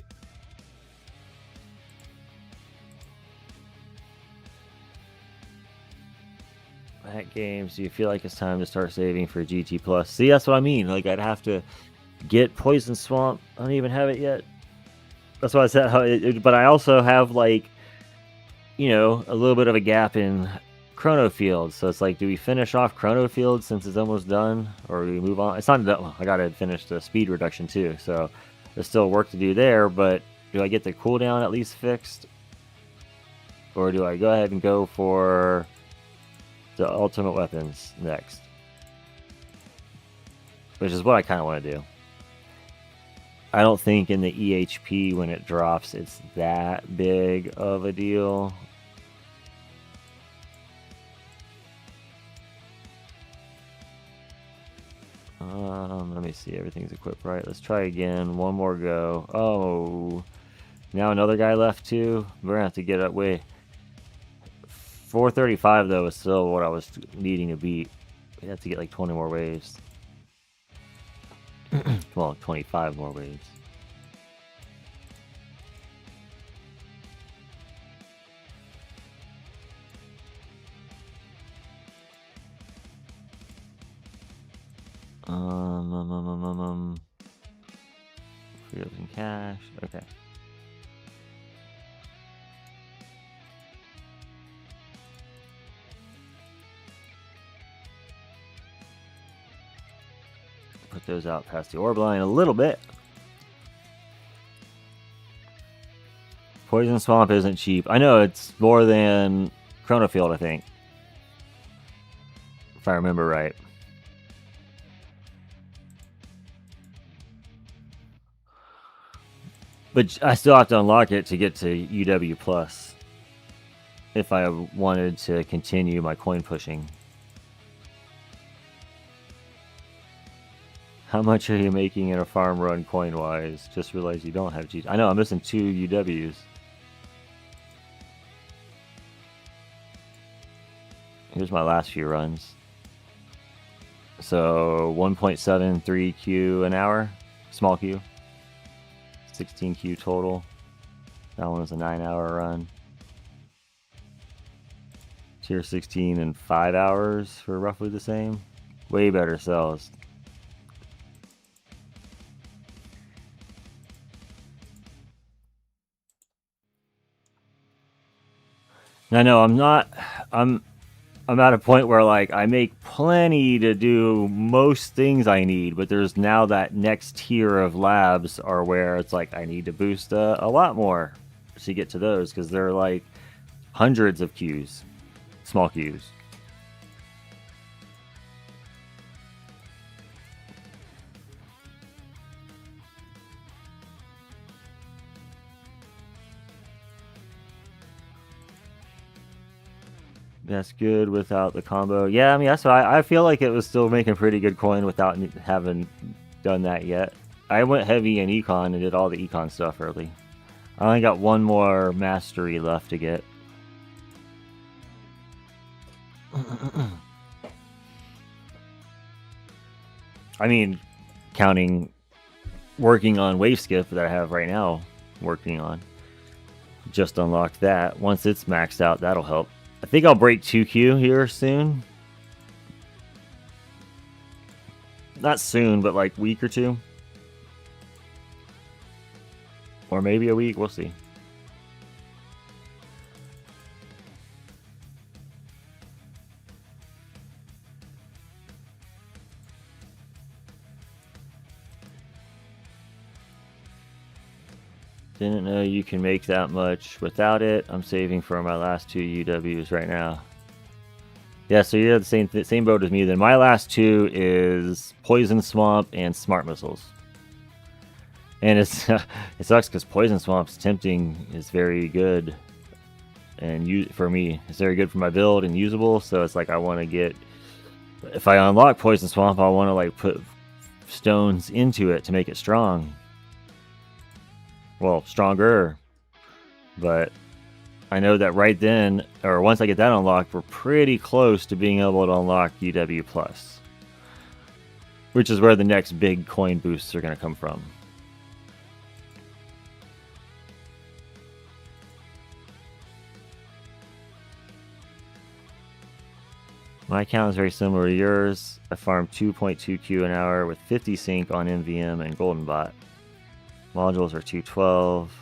Back games, do you feel like it's time to start saving for GT Plus? See, that's what I mean. Like, I'd have to get Poison Swamp. I don't even have it yet. That's why I said, but I also have, like, you know, a little bit of a gap in Chrono Field. So it's like, do we finish off Chrono Field since it's almost done? Or do we move on? It's not done. Well, I gotta finish the speed reduction too. So there's still work to do there, but do I get the cooldown at least fixed? Or do I go ahead and go for the ultimate weapons next? Which is what I kind of want to do. I don't think in the EHP when it drops it's that big of a deal. Let me see, everything's equipped right. Let's try again. One more go. Oh, now another guy left too. We're gonna have to get up way. 435 though is still what I was needing to beat. We have to get like 20 more waves. Well, 25 more waves. Free up some cash. Okay. Put those out past the orb line a little bit. Poison Swamp isn't cheap. I know it's more than Chrono Field, I think. If I remember right. But I still have to unlock it to get to UW Plus. If I wanted to continue my coin pushing. How much are you making in a farm run coin-wise? Just realized you don't have G. I know, I'm missing 2 UWs. Here's my last few runs. So 1.73 Q an hour, small Q. 16 Q total. That one was a 9-hour run. Tier 16 in 5 hours for roughly the same. Way better cells. I know I'm not. I'm at a point where like I make plenty to do most things I need, but there's now that next tier of labs are where it's like I need to boost a lot more to get to those because they're like hundreds of queues, small queues. That's good without the combo. Yeah, I mean that's why I feel like it was still making pretty good coin without having done that yet. I went heavy in econ and did all the econ stuff early. I only got one more mastery left to get. I mean, counting working on wave skip that I have right now, working on. Just unlocked that. Once it's maxed out, that'll help. I think I'll break 2Q here soon. Not soon, but like week or two. Or maybe a week, we'll see. Didn't know you can make that much without it. I'm saving for my last 2 UWs right now. Yeah, so you're the same boat as me then. My last 2 is Poison Swamp and Smart Missiles. And it's it sucks because Poison Swamp's tempting is very good. And for me, it's very good for my build and usable. So it's like I want to get... If I unlock Poison Swamp, I want to like put stones into it to make it strong. Well, stronger. But I know that right then, or once I get that unlocked, we're pretty close to being able to unlock UW+. Which is where the next big coin boosts are going to come from. My account is very similar to yours. I farm 2.2Q an hour with 50 sync on MVM and Golden Bot. Modules are 212.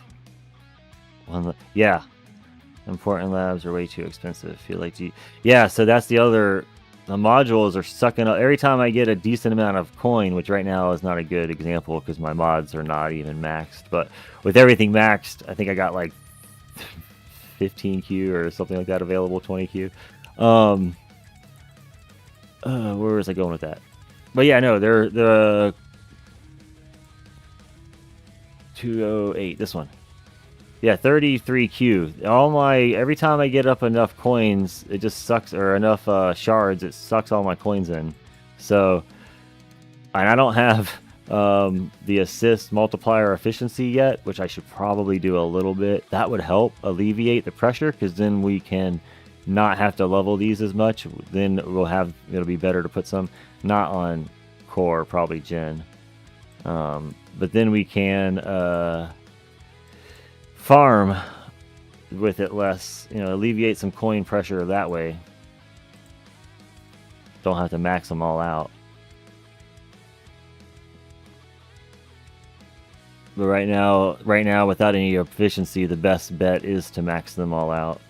Yeah. Important labs are way too expensive. Feel like yeah, so that's the other. The modules are sucking up. Every time I get a decent amount of coin, which right now is not a good example because my mods are not even maxed. But with everything maxed, I think I got like 15Q or something like that available, 20Q. Where was I going with that? But yeah, no, they're the 208. This one. Yeah, 33Q. Every time I get up enough coins, it just sucks, or enough shards, it sucks all my coins in. So, and I don't have the assist multiplier efficiency yet, which I should probably do a little bit. That would help alleviate the pressure, because then we can not have to level these as much. Then it'll be better to put some, not on core, probably gen. But then we can farm with it less, alleviate some coin pressure that way. Don't have to max them all out. But right now, without any efficiency, the best bet is to max them all out.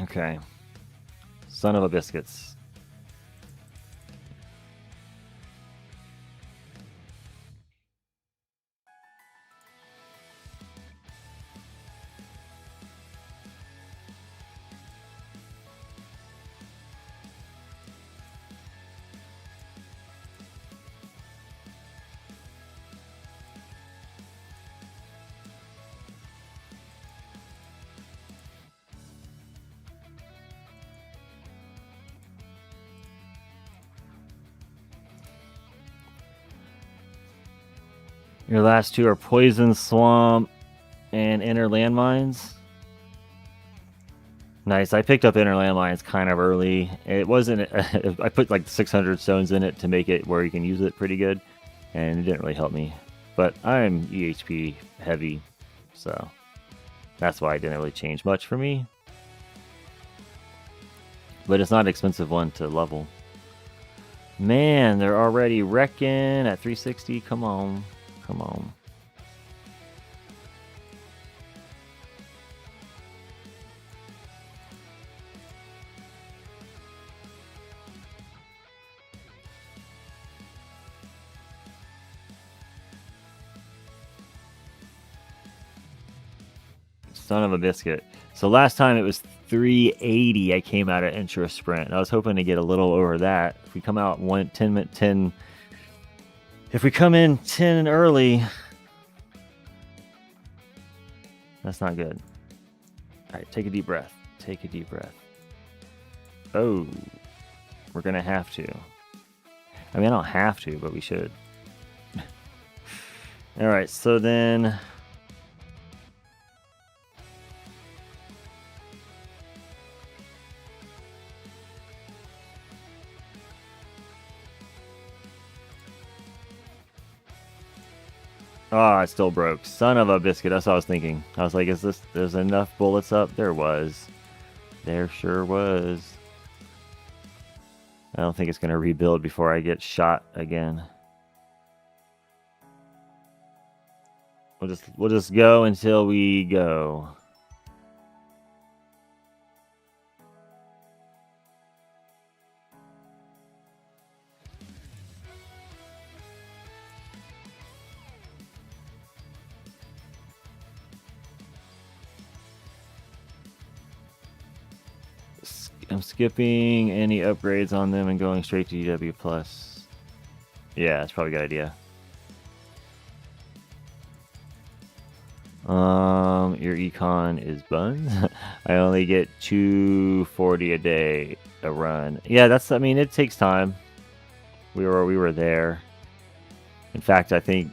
Okay. Son of a biscuits. Your last 2 are Poison Swamp and Inner Landmines. Nice. I picked up Inner Landmines kind of early. It wasn't... I put like 600 stones in it to make it where you can use it pretty good, and it didn't really help me. But I'm EHP heavy, so that's why it didn't really change much for me. but it's not an expensive one to level. Man, they're already wrecking at 360. Come on. Come on. Son of a biscuit. So last time it was 380. I came out at intro sprint. I was hoping to get a little over that. If we come out 10. If we come in 10 early, that's not good. All right, take a deep breath. Take a deep breath. Oh, we're gonna have to. I mean, I don't have to, but we should. All right, so then. Oh, it still broke. Son of a biscuit. That's what I was thinking. I was like, there's enough bullets up? There was. There sure was. I don't think it's going to rebuild before I get shot again. We'll just go until we go. I'm skipping any upgrades on them and going straight to UW+. Yeah, that's probably a good idea. Your econ is buns. I only get 240 a day a run. Yeah, I mean, it takes time. We were there. In fact, I think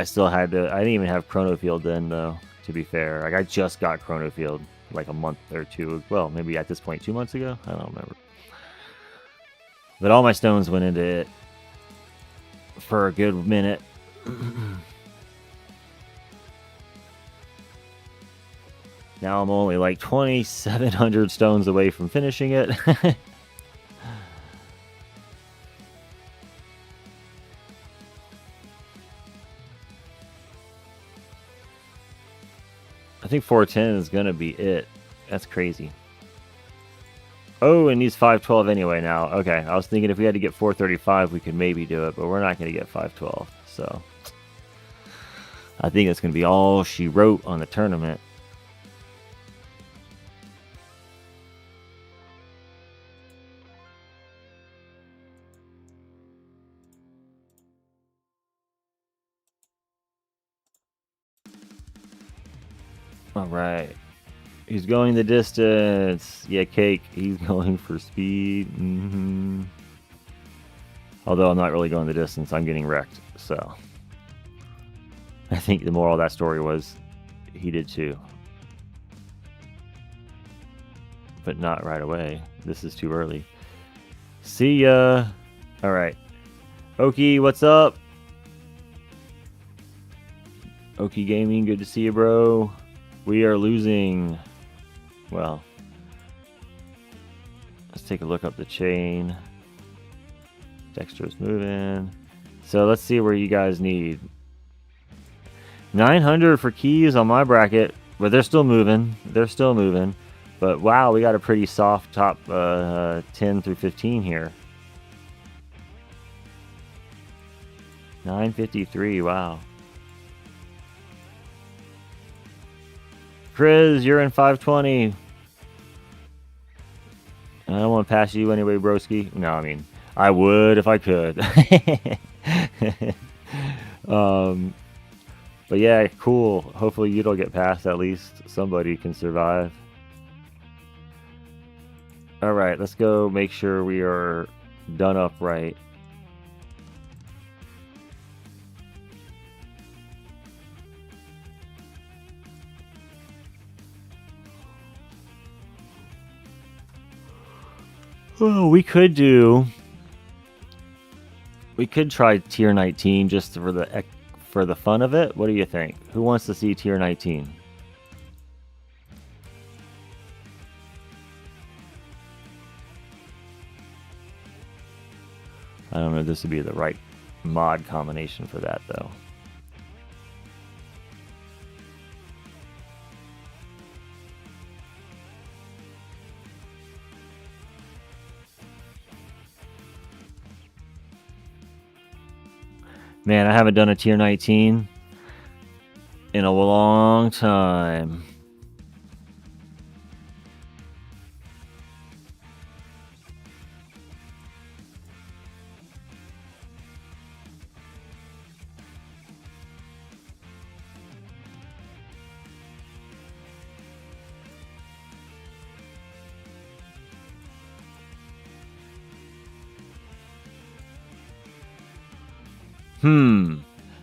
I still had to. I didn't even have Chronofield then, though. To be fair, like I just got Chronofield like a month or two. Well, maybe at this point 2 months ago. I don't remember. But all my stones went into it for a good minute. Now I'm only like 2,700 stones away from finishing it. I think 410 is going to be it. That's crazy. Oh, it needs 512 anyway now. Okay, I was thinking if we had to get 435, we could maybe do it, but we're not going to get 512. So I think it's going to be all she wrote on the tournament. All right. He's going the distance. Yeah, Cake. He's going for speed. Although I'm not really going the distance. I'm getting wrecked. So I think the moral of that story was he did too. But not right away. This is too early. See ya. All right. Oki, what's up? Oki Gaming, good to see you, bro. We are losing. Well, let's take a look up the chain. Dexter's moving. So let's see where you guys need. 900 for keys on my bracket, but they're still moving. They're still moving. But wow, we got a pretty soft top 10 through 15 here. 953, wow. Chris, you're in 520. I don't want to pass you anyway, broski. No, I mean, I would if I could. But yeah, cool. Hopefully you don't get past at least. Somebody can survive. All right, let's go make sure we are done up right. Oh, we could try tier 19 just for the fun of it. What do you think? Who wants to see tier 19? I don't know if this would be the right mod combination for that, though. Man, I haven't done a tier 19 in a long time.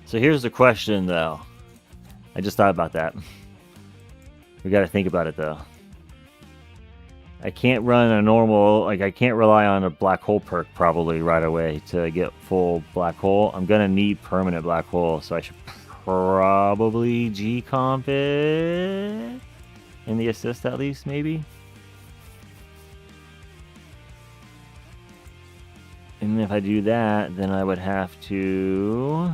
So here's the question, though. I just thought about that. We got to think about it, though. I can't run a normal, like, I can't rely on a black hole perk probably right away to get full black hole. I'm going to need permanent black hole, so I should probably G-comp it in the assist at least, maybe. And if I do that, then I would have to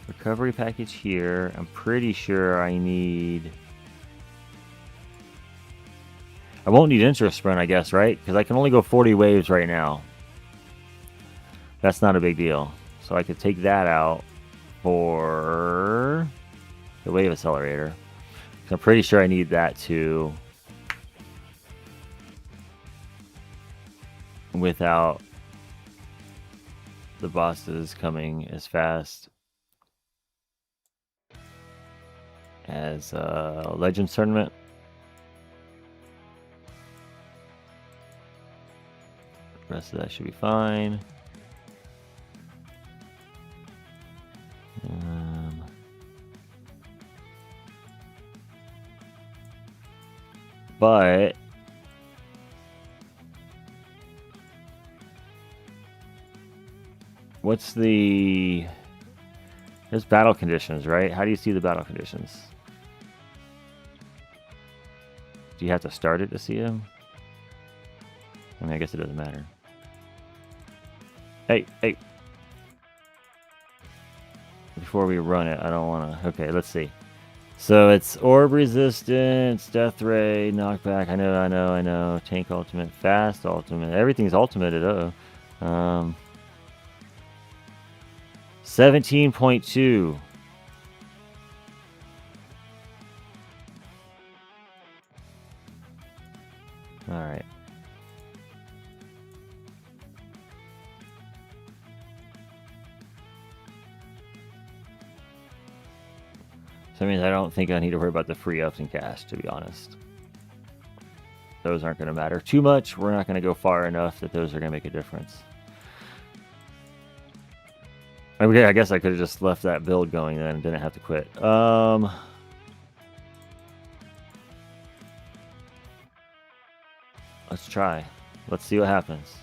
recovery package here. I'm pretty sure I need... I won't need intro sprint, I guess, right? Because I can only go 40 waves right now. That's not a big deal. So I could take that out for the wave accelerator. I'm pretty sure I need that too. Without the bosses coming as fast as Legends Tournament. The rest of that should be fine. But what's the... There's battle conditions, right? How do you see the battle conditions? Do you have to start it to see them? I mean, I guess it doesn't matter. Hey, hey. Before we run it, I don't want to... Okay, let's see. So it's orb resistance, death ray, knockback. I know. Tank ultimate, fast ultimate. Everything's ultimated. 17.2. All right. So that means I don't think I need to worry about the free ups and cash, to be honest. Those aren't going to matter too much. We're not going to go far enough that those are going to make a difference. Okay, I guess I could have just left that build going then and didn't have to quit. Let's try. Let's see what happens.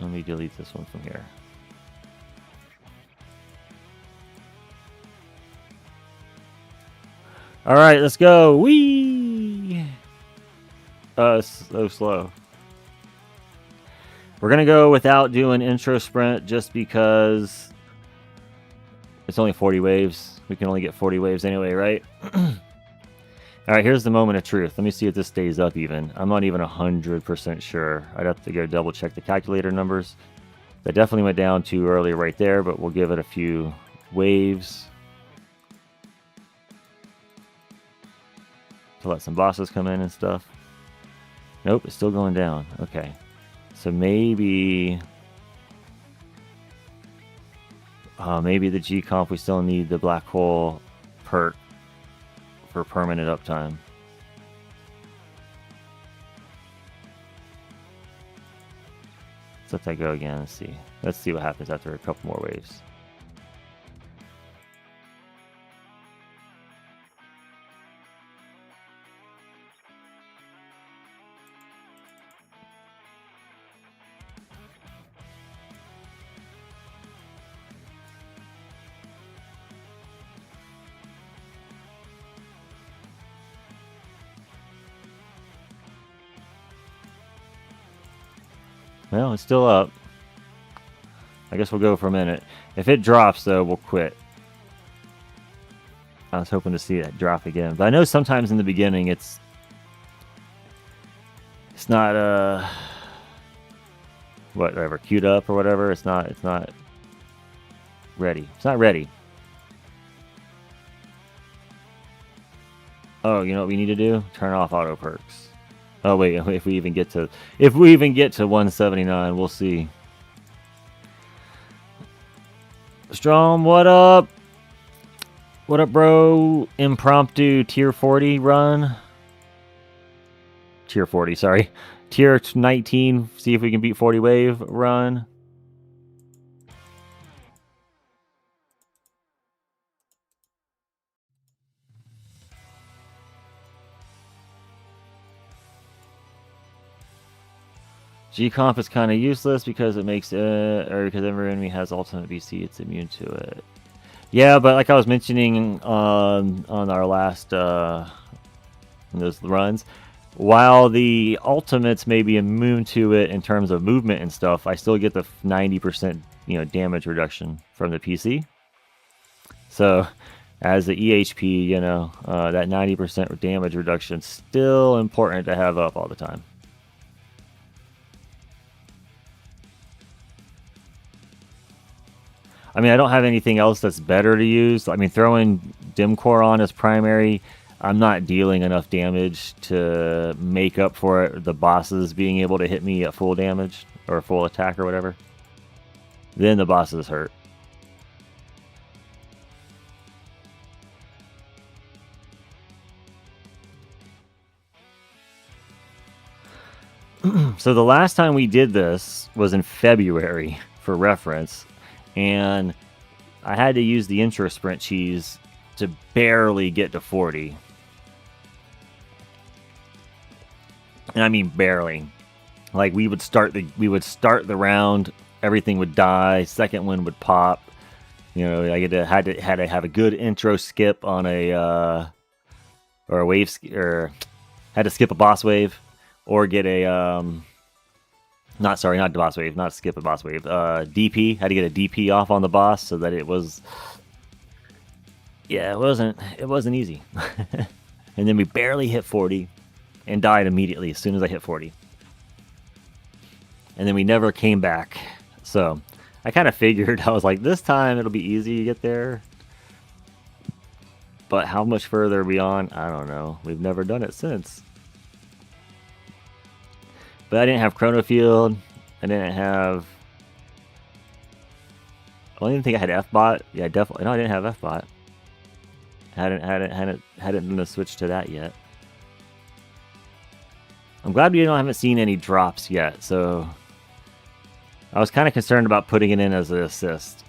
Let me delete this one from here. All right, let's go. Whee! So slow. We're going to go without doing intro sprint just because it's only 40 waves. We can only get 40 waves anyway, right? All right, here's the moment of truth. Let me see if this stays up even. I'm not even 100% sure. I'd have to go double check the calculator numbers. That definitely went down too early right there, but we'll give it a few waves to let some bosses come in and stuff. Nope, it's still going down. Okay. So maybe the G-Comp, we still need the black hole perk for permanent uptime. Let's let that go again. Let's see. Let's see what happens after a couple more waves. Well, it's still up. I guess we'll go for a minute. If it drops, though, we'll quit. I was hoping to see that drop again. But I know sometimes in the beginning it's not whatever, queued up or whatever. It's not ready. It's not ready. Oh, you know what we need to do? Turn off auto perks. Oh wait, if we even get to 179, we'll see. Strom, what up? What up, bro? Impromptu tier 40 run. Tier 40, sorry. Tier 19, see if we can beat 40 wave run. G-Comp is kind of useless because it makes or because every enemy has ultimate BC, it's immune to it. Yeah, but like I was mentioning on our last those runs, while the ultimates may be immune to it in terms of movement and stuff, I still get the 90% damage reduction from the PC. So as the EHP, that 90% damage reduction still important to have up all the time. I mean, I don't have anything else that's better to use. I mean, throwing Dim Core on as primary, I'm not dealing enough damage to make up for it, the bosses being able to hit me at full damage or full attack or whatever. Then the bosses hurt. So the last time we did this was in February, for reference, and I had to use the intro sprint cheese to barely get to 40. And I mean barely. Like we would start the round, everything would die, second one would pop. I had to have a good intro skip on a or a wave or had to skip a boss wave. Or get a, not boss wave, not skip a boss wave, DP. Had to get a DP off on the boss so that it was, yeah, it wasn't easy. And then we barely hit 40 and died immediately as soon as I hit 40. And then we never came back. So I kind of figured, I was like, this time it'll be easy to get there. But how much further beyond, I don't know. We've never done it since. But I didn't have Chrono Field. I didn't have. I don't even think I had F-Bot. Yeah, definitely. No, I didn't have F-Bot. Hadn't done a switch to that yet. I'm glad we haven't seen any drops yet. So I was kind of concerned about putting it in as an assist.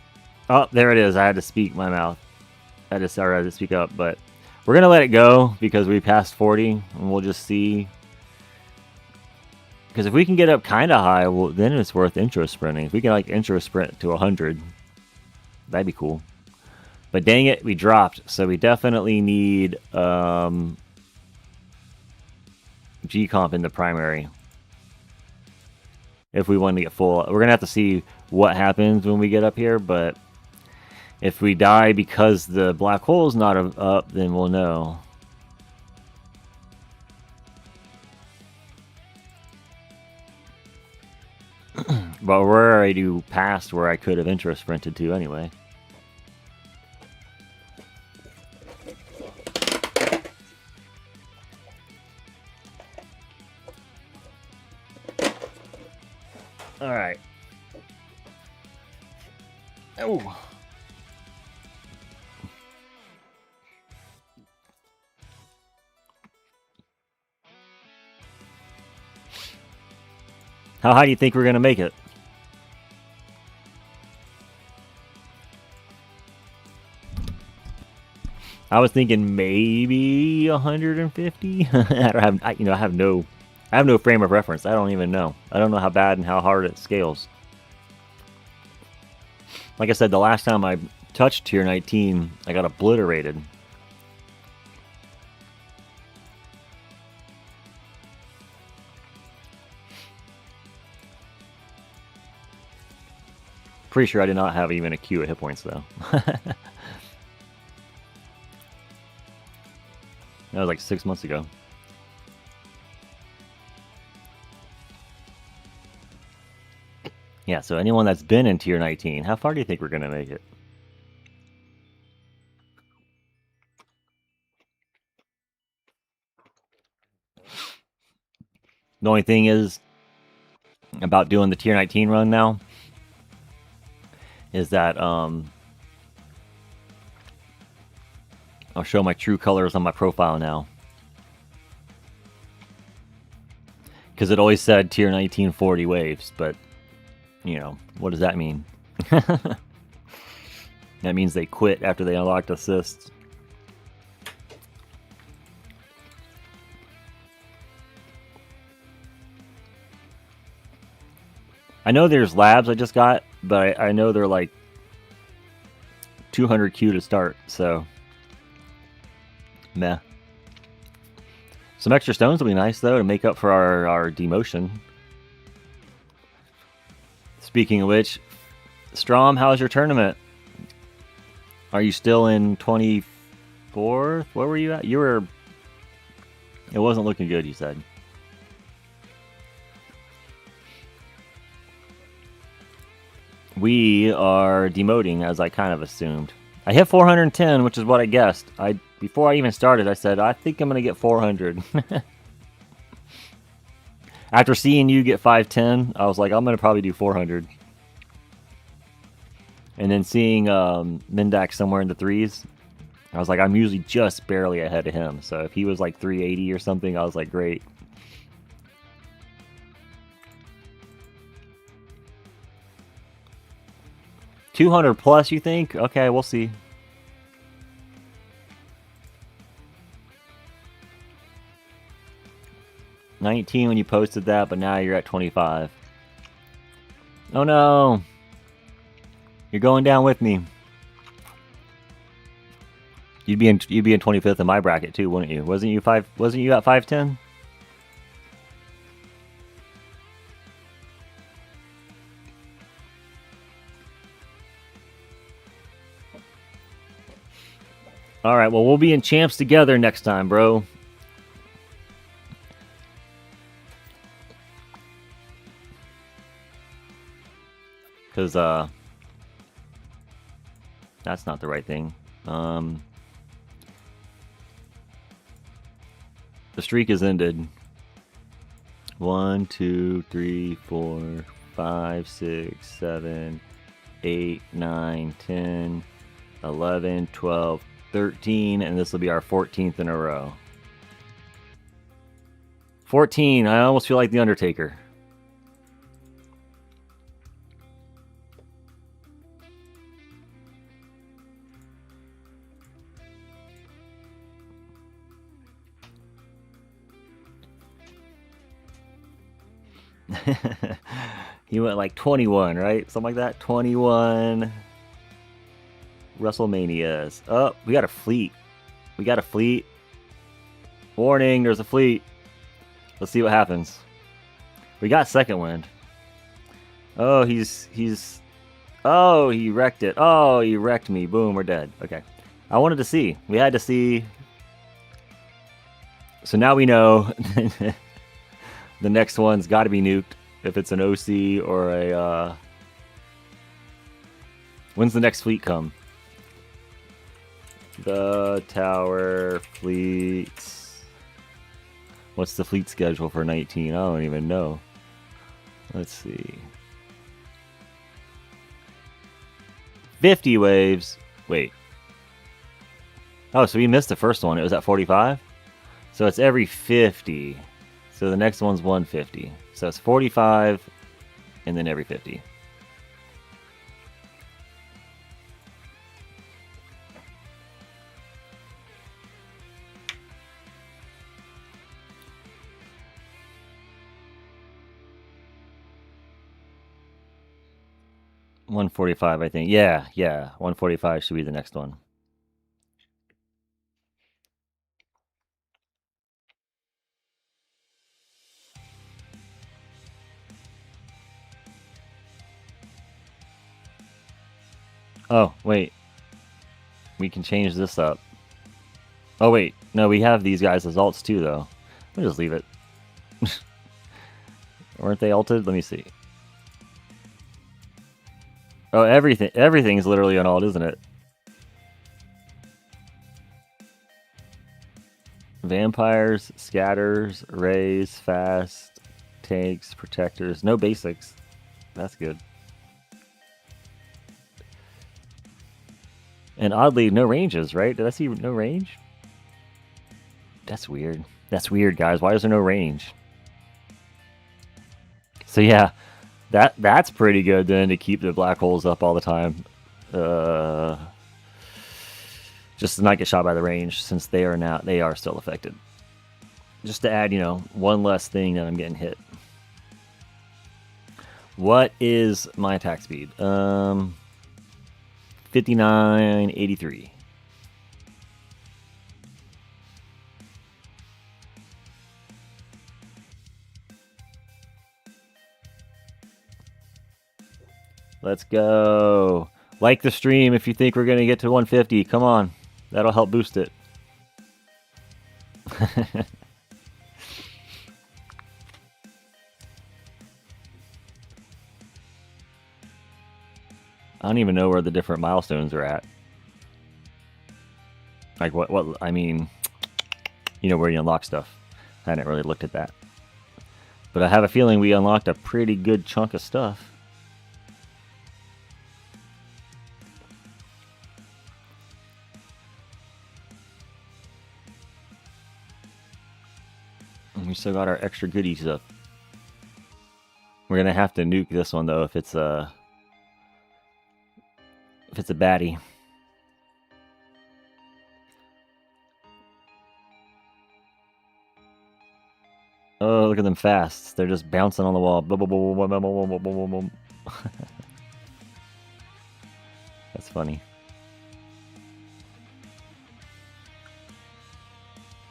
Oh, there it is. I had to speak my mouth. I had to speak up, but we're gonna let it go because we passed 40, and we'll just see. Because if we can get up kind of high, well, then it's worth intro sprinting. If we can intro sprint to 100, that'd be cool. But dang it, we dropped. So we definitely need G-Comp in the primary. If we want to get full. We're going to have to see what happens when we get up here. But if we die because the black hole's not up, then we'll know. But we're already past where I could have intro sprinted to anyway. All right. Oh. How high do you think we're going to make it? I was thinking maybe 150. I have no frame of reference. I don't even know. I don't know how bad and how hard it scales. Like I said, the last time I touched tier 19, I got obliterated. Pretty sure I did not have even a queue at hit points though. That was like 6 months ago. Yeah, so anyone that's been in tier 19, how far do you think we're going to make it? The only thing is about doing the tier 19 run now is that I'll show my true colors on my profile now. Because it always said tier 19 40 waves, but you know, what does that mean? That means they quit after they unlocked assists. I know there's labs I just got, but I know they're like 200 Q to start, so meh. Some extra stones will be nice though to make up for our demotion. Speaking of which, Strom, how's your tournament? Are you still in 24th? Where were you at? You were... It wasn't looking good, you said. We are demoting, as I kind of assumed. I hit 410, which is what I guessed. Before I even started, I said, I think I'm going to get 400. After seeing you get 510, I was like, I'm going to probably do 400. And then seeing Mindak somewhere in the threes, I was like, I'm usually just barely ahead of him. So if he was like 380 or something, I was like, great. $200 plus, you think? Okay, we'll see. $19 when you posted that, but now you're at 25. Oh no! You're going down with me. You'd be in 25th in my bracket too, wouldn't you? Wasn't you at 510? All right, well, we'll be in champs together next time, bro. Because, that's not the right thing. The streak is ended. 1, 2, 3, 4, 5, 6, 7, 8, 9, 10, 11, 12, 13, and this will be our 14th in a row. 14, I almost feel like The Undertaker. He went like 21, right? Something like that. 21 WrestleManias. Oh, we got a fleet. We got a fleet. Warning, there's a fleet. Let's see what happens. We got second wind. Oh, oh, he wrecked it. Oh, he wrecked me. Boom, we're dead. Okay. I wanted to see. We had to see. So now we know the next one's got to be nuked. If it's an OC or a... When's the next fleet come? The tower fleets. What's the fleet schedule for 19? I don't even know. Let's see. 50 waves. Wait. Oh, so we missed the first one. It was at 45? So it's every 50. So the next one's 150. So it's 45 and then every 50. $145, I think. Yeah. 145 should be the next one. Oh, wait. We can change this up. Oh, wait. No, we have these guys as alts too, though. We'll just leave it. Weren't they alted? Let me see. Oh, everything's literally an alt, isn't it? Vampires, scatters, rays, fast, tanks, protectors. No basics. That's good. And oddly, no ranges, right? Did I see no range? That's weird. That's weird, guys. Why is there no range? So yeah, that's pretty good then to keep the black holes up all the time. Just to not get shot by the range, since they are still affected. Just to add, one less thing that I'm getting hit. What is my attack speed? 5983. Let's go. Like the stream if you think we're going to get to 150. Come on. That'll help boost it. I don't even know where the different milestones are at. Like what I mean, where you unlock stuff. I hadn't really looked at that. But I have a feeling we unlocked a pretty good chunk of stuff. And we still got our extra goodies up. We're gonna have to nuke this one though if it's a baddie. Oh, look at them fast. They're just bouncing on the wall. That's funny.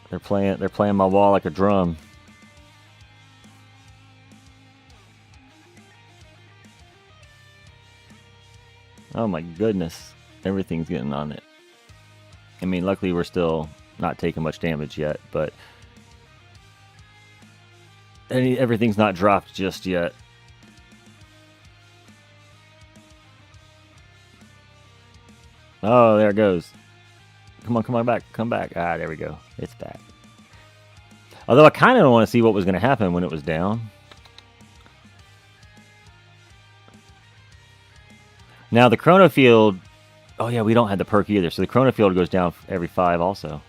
They're playing my wall like a drum. Oh my goodness. Everything's getting on it. I mean, luckily we're still not taking much damage yet, but everything's not dropped just yet. Oh, there it goes. Come on back. Come back. Ah, there we go. It's back. Although I kind of want to see what was going to happen when it was down. Now the chrono field. Oh yeah, we don't have the perk either. So the chrono field goes down every 5 also.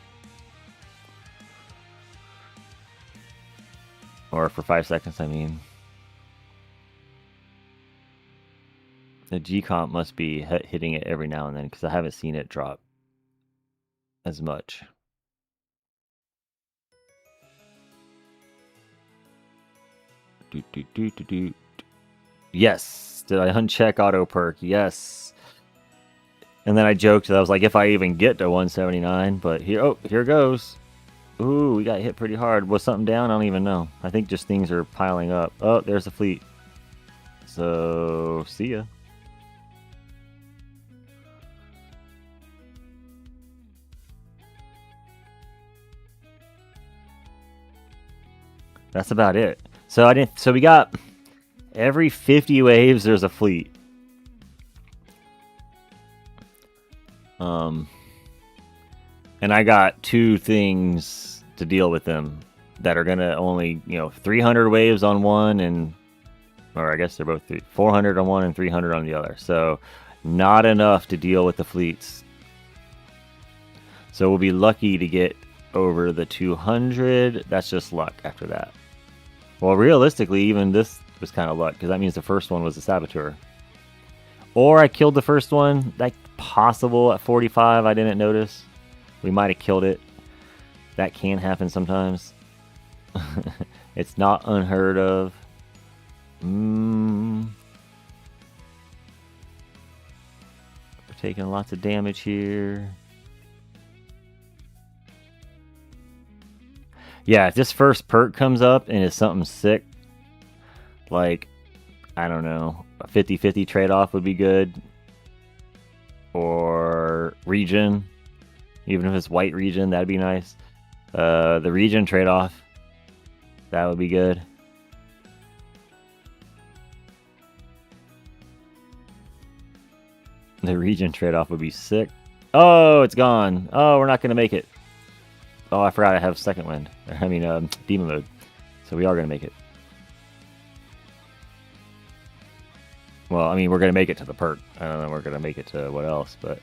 Or for 5 seconds, I mean. The G comp must be hitting it every now and then because I haven't seen it drop as much. Yes. Did I uncheck auto perk? Yes. And then I joked that I was like, if I even get to 179, but here goes. Ooh, we got hit pretty hard. Was something down? I don't even know. I think just things are piling up. Oh, there's the fleet. So, see ya. That's about it. So we got every 50 waves there's a fleet. And I got 2 things to deal with them that are gonna only, 300 waves on one or I guess they're both 400 on one and 300 on the other. So not enough to deal with the fleets. So we'll be lucky to get over the 200. That's just luck after that. Well, realistically, even this was kind of luck because that means the first one was a saboteur. Or I killed the first one. Like possible at 45. I didn't notice. We might have killed it. That can happen sometimes. It's not unheard of. We're taking lots of damage here. Yeah, if this first perk comes up and it's something sick, like, I don't know, a 50-50 trade-off would be good. or region. Even if it's white region, that'd be nice. The region trade-off, that would be good. The region trade-off would be sick. Oh, it's gone. Oh, we're not going to make it. Oh, I forgot I have second wind. I mean, demon mode. So we are going to make it. Well, I mean, we're going to make it to the perk. I don't know, we're going to make it to what else, but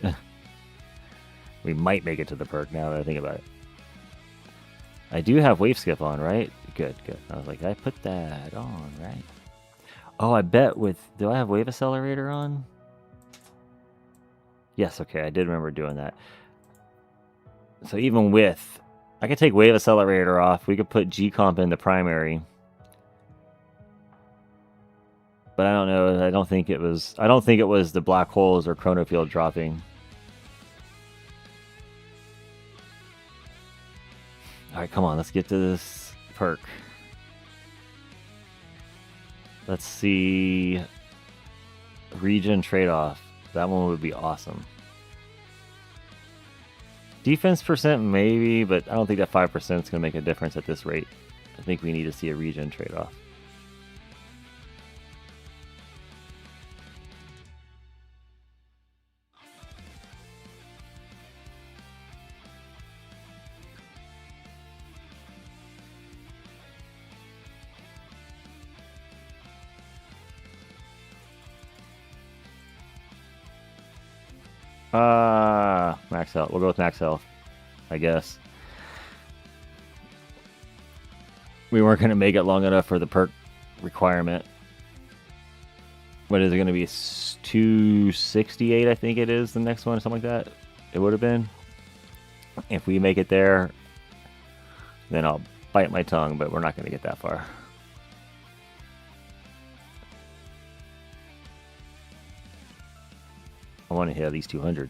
we might make it to the perk now that I think about it. I do have wave skip on, right? Good, good. I was like, I put that on, right? Oh, I bet with... Do I have wave accelerator on? Yes, okay, I did remember doing that. So even with... I could take wave accelerator off. We could put G-comp in the primary. But I don't know. I don't think it was the black holes or chrono field dropping. All right, come on. Let's get to this perk. Let's see. Region trade-off. That one would be awesome. Defense percent maybe, but I don't think that 5% is going to make a difference at this rate. I think we need to see a region trade-off. Max health. We'll go with max health, I guess. We weren't going to make it long enough for the perk requirement. What is it going to be? 268, I think it is, the next one, something like that. It would have been. If we make it there, then I'll bite my tongue, but we're not going to get that far. I want to hit at least 200.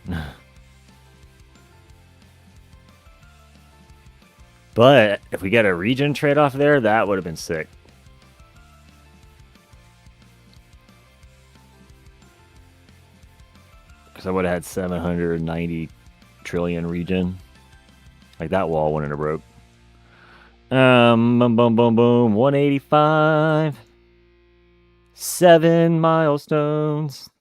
But if we get a region trade-off there, that would have been sick. Because I would have had 790 trillion region. Like, that wall wouldn't have broke. Boom, boom, boom, boom. 185. 7 milestones.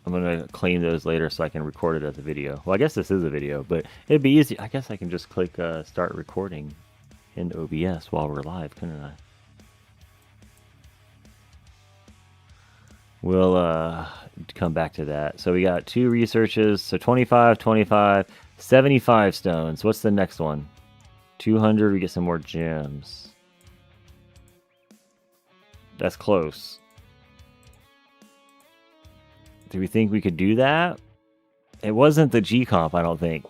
I'm going to claim those later so I can record it as a video. Well, I guess this is a video, but it'd be easy. I guess I can just click start recording in OBS while we're live, couldn't I? We'll come back to that. So we got 2 researches. So 25, 25, 75 stones. What's the next one? 200, we get some more gems. That's close. Do we think we could do that? It wasn't the G comp, I don't think.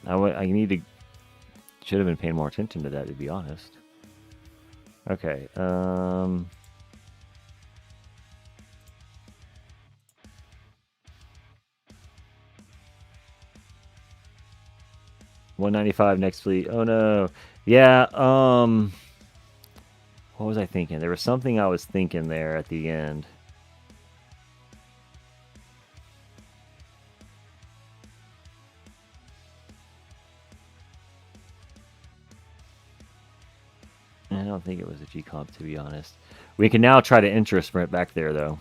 I need to... Should have been paying more attention to that, to be honest. Okay, 195 next fleet. Oh no. Yeah, what was I thinking? There was something I was thinking there at the end. I don't think it was a G-comp, to be honest. We can now try to intra sprint back there, though.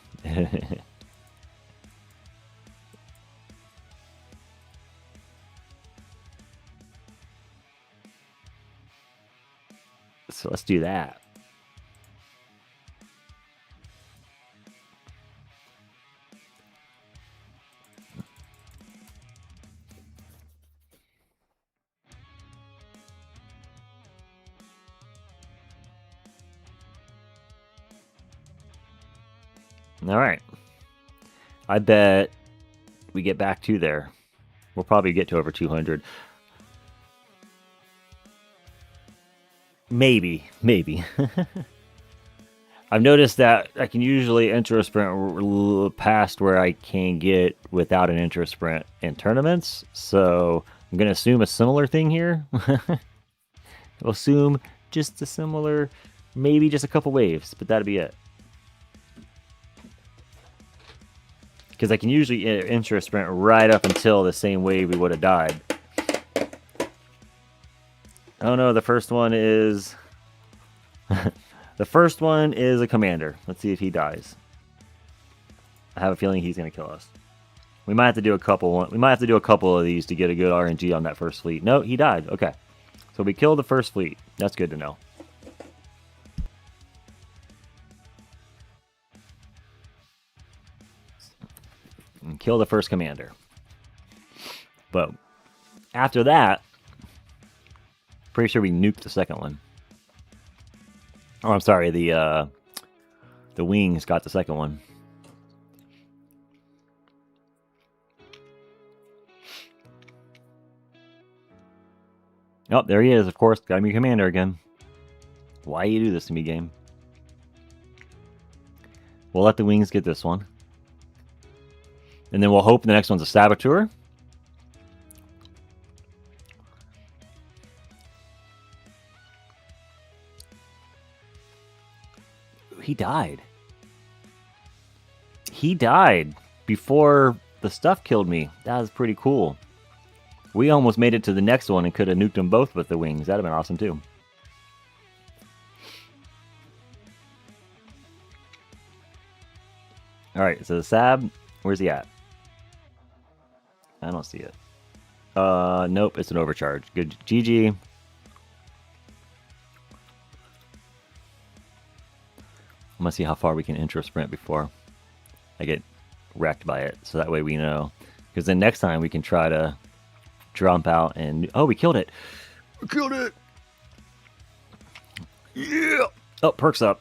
So let's do that. All right. I bet we get back to there. We'll probably get to over 200. Maybe. I've noticed that I can usually enter a sprint past where I can get without an enter sprint in tournaments. So I'm going to assume a similar thing here. We'll assume just a similar, maybe just a couple waves, but that'd be it. Because I can usually enter a sprint right up until the same wave we would have died. Oh no, the first one is... the first one is a commander. Let's see if he dies. I have a feeling he's going to kill us. We might have to do a couple. We might have to do a couple of these to get a good RNG on that first fleet. No, he died. Okay. So we killed the first fleet. That's good to know. And kill the first commander. But after that, pretty sure we nuked the second one. Oh, I'm sorry. The wings got the second one. Oh, there he is, of course. Got me commander again. Why you do this to me, game? We'll let the wings get this one. And then we'll hope the next one's a saboteur. He died. He died before the stuff killed me. That was pretty cool. We almost made it to the next one and could have nuked them both with the wings. That'd have been awesome too. Alright, so the Sab, where's he at? I don't see it. Nope, it's an overcharge. Good. GG. I'm gonna see how far we can intro sprint before I get wrecked by it. So that way we know. Because then next time we can try to jump out and... Oh, we killed it! We killed it! Yeah! Oh, perks up.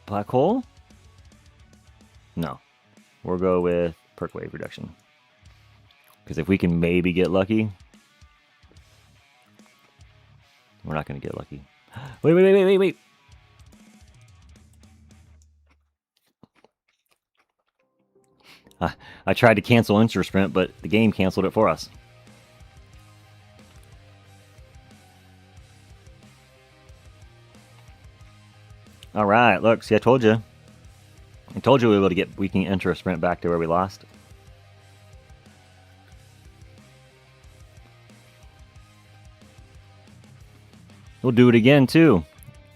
Black hole? No. We'll go with perk wave reduction. Because if we can maybe get lucky... We're not going to get lucky. Wait. I tried to cancel Inter Sprint, but the game canceled it for us. All right, look, see, I told you. I told you we were able to we can enter a sprint back to where we lost. We'll do it again too.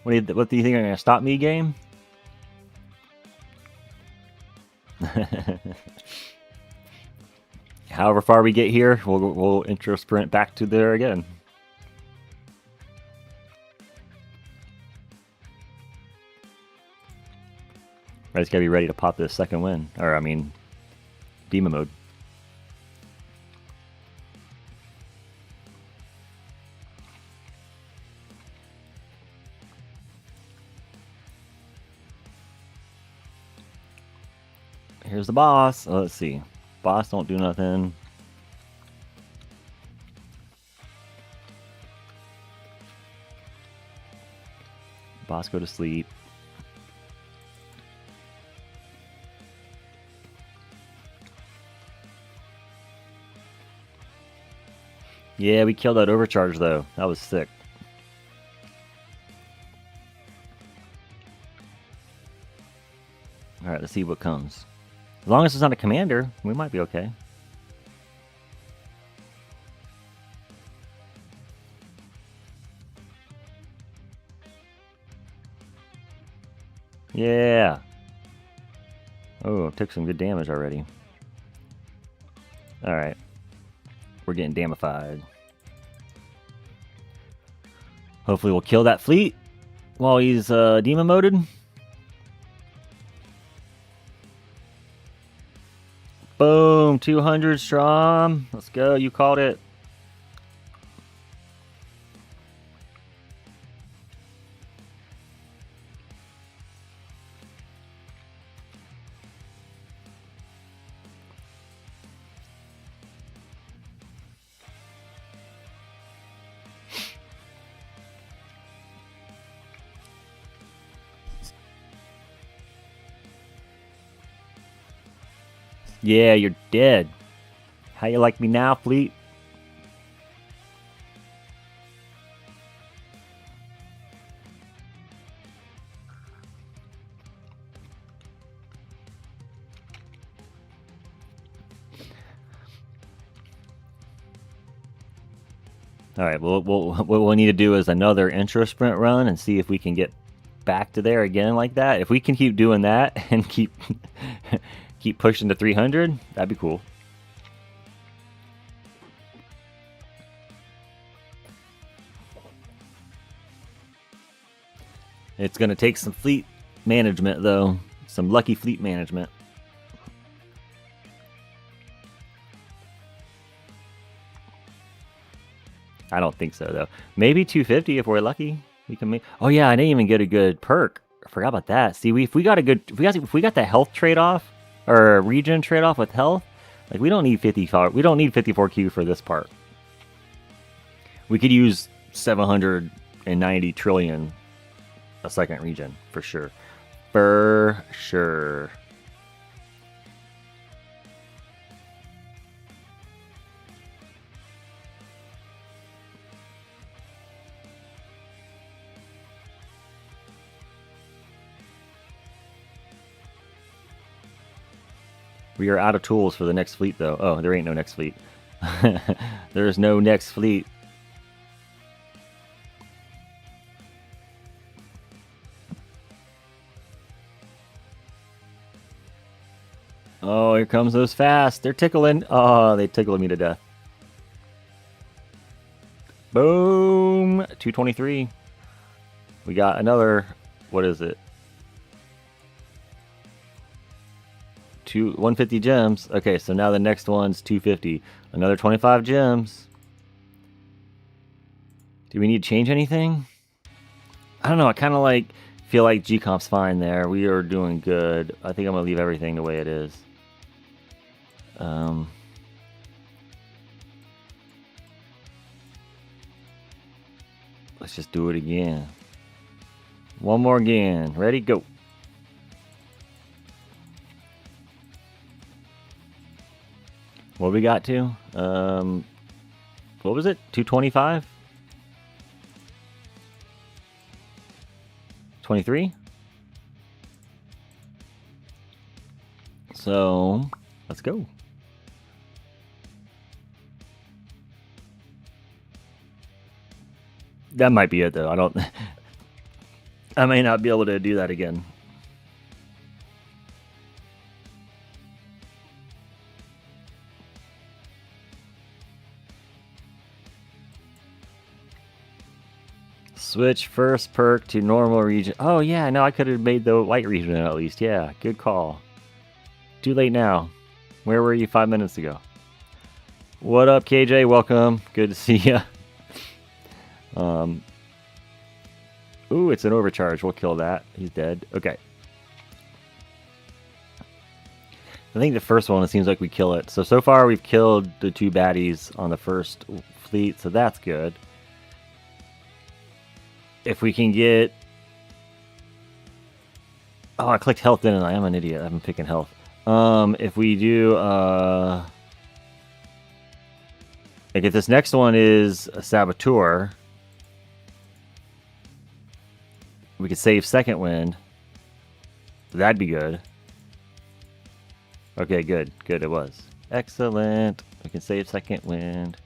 What do you think? Are gonna stop me, game? However far we get here, we'll intro sprint back to there again. I just gotta be ready to pop this second win, or I mean, demon mode. Here's the boss. Oh, let's see. Boss don't do nothing. Boss go to sleep. Yeah, we killed that overcharge though. That was sick. Alright, let's see what comes. As long as it's not a commander, we might be okay. Yeah. Oh, took some good damage already. Alright. We're getting damified. Hopefully we'll kill that fleet while he's demon moded. Boom, 200 strong. Let's go, you called it. Yeah, you're dead. How you like me now, fleet? All right, well, what we'll need to do is another intro sprint run and see if we can get back to there again like that. If we can keep doing that and keep keep pushing to 300, that'd be cool. It's going to take some fleet management, though. Some lucky fleet management. I don't think so, though. Maybe 250 if we're lucky. We can make. Oh yeah, I didn't even get a good perk. I forgot about that. See, if we got a good, if we got the health trade off or regen trade off with health, like we don't need 54. We don't need 54Q for this part. We could use 790 trillion a second regen for sure. For sure. We are out of tools for the next fleet, though. Oh, there ain't no next fleet. There's no next fleet. Oh, here comes those fast. They're tickling. Oh, they tickled me to death. Boom. 223. We got another. What is it? 150 gems. Okay, so now the next one's 250. Another 25 gems. Do we need to change anything? I don't know. I kind of like feel like G-Comp's fine there. We are doing good. I think I'm going to leave everything the way it is. Let's just do it again. One more again. Ready? Go. What we got to? What was it? 225? 23? So, let's go. That might be it, though. I may not be able to do that again. Switch first perk to normal region. Oh, yeah, no, I could have made the white region at least. Yeah, good call. Too late now. Where were you 5 minutes ago? What up, KJ? Welcome. Good to see you. Ooh, it's an overcharge. We'll kill that. He's dead. Okay. I think the first one, it seems like we kill it. So far we've killed the 2 baddies on the first fleet, so that's good. If we can get... Oh, I clicked health, didn't I? I'm an idiot. I've been picking health. If we do... Like if this next one is a Saboteur, we could save second wind. That'd be good. Okay, good. Good, it was. Excellent. We can save second wind.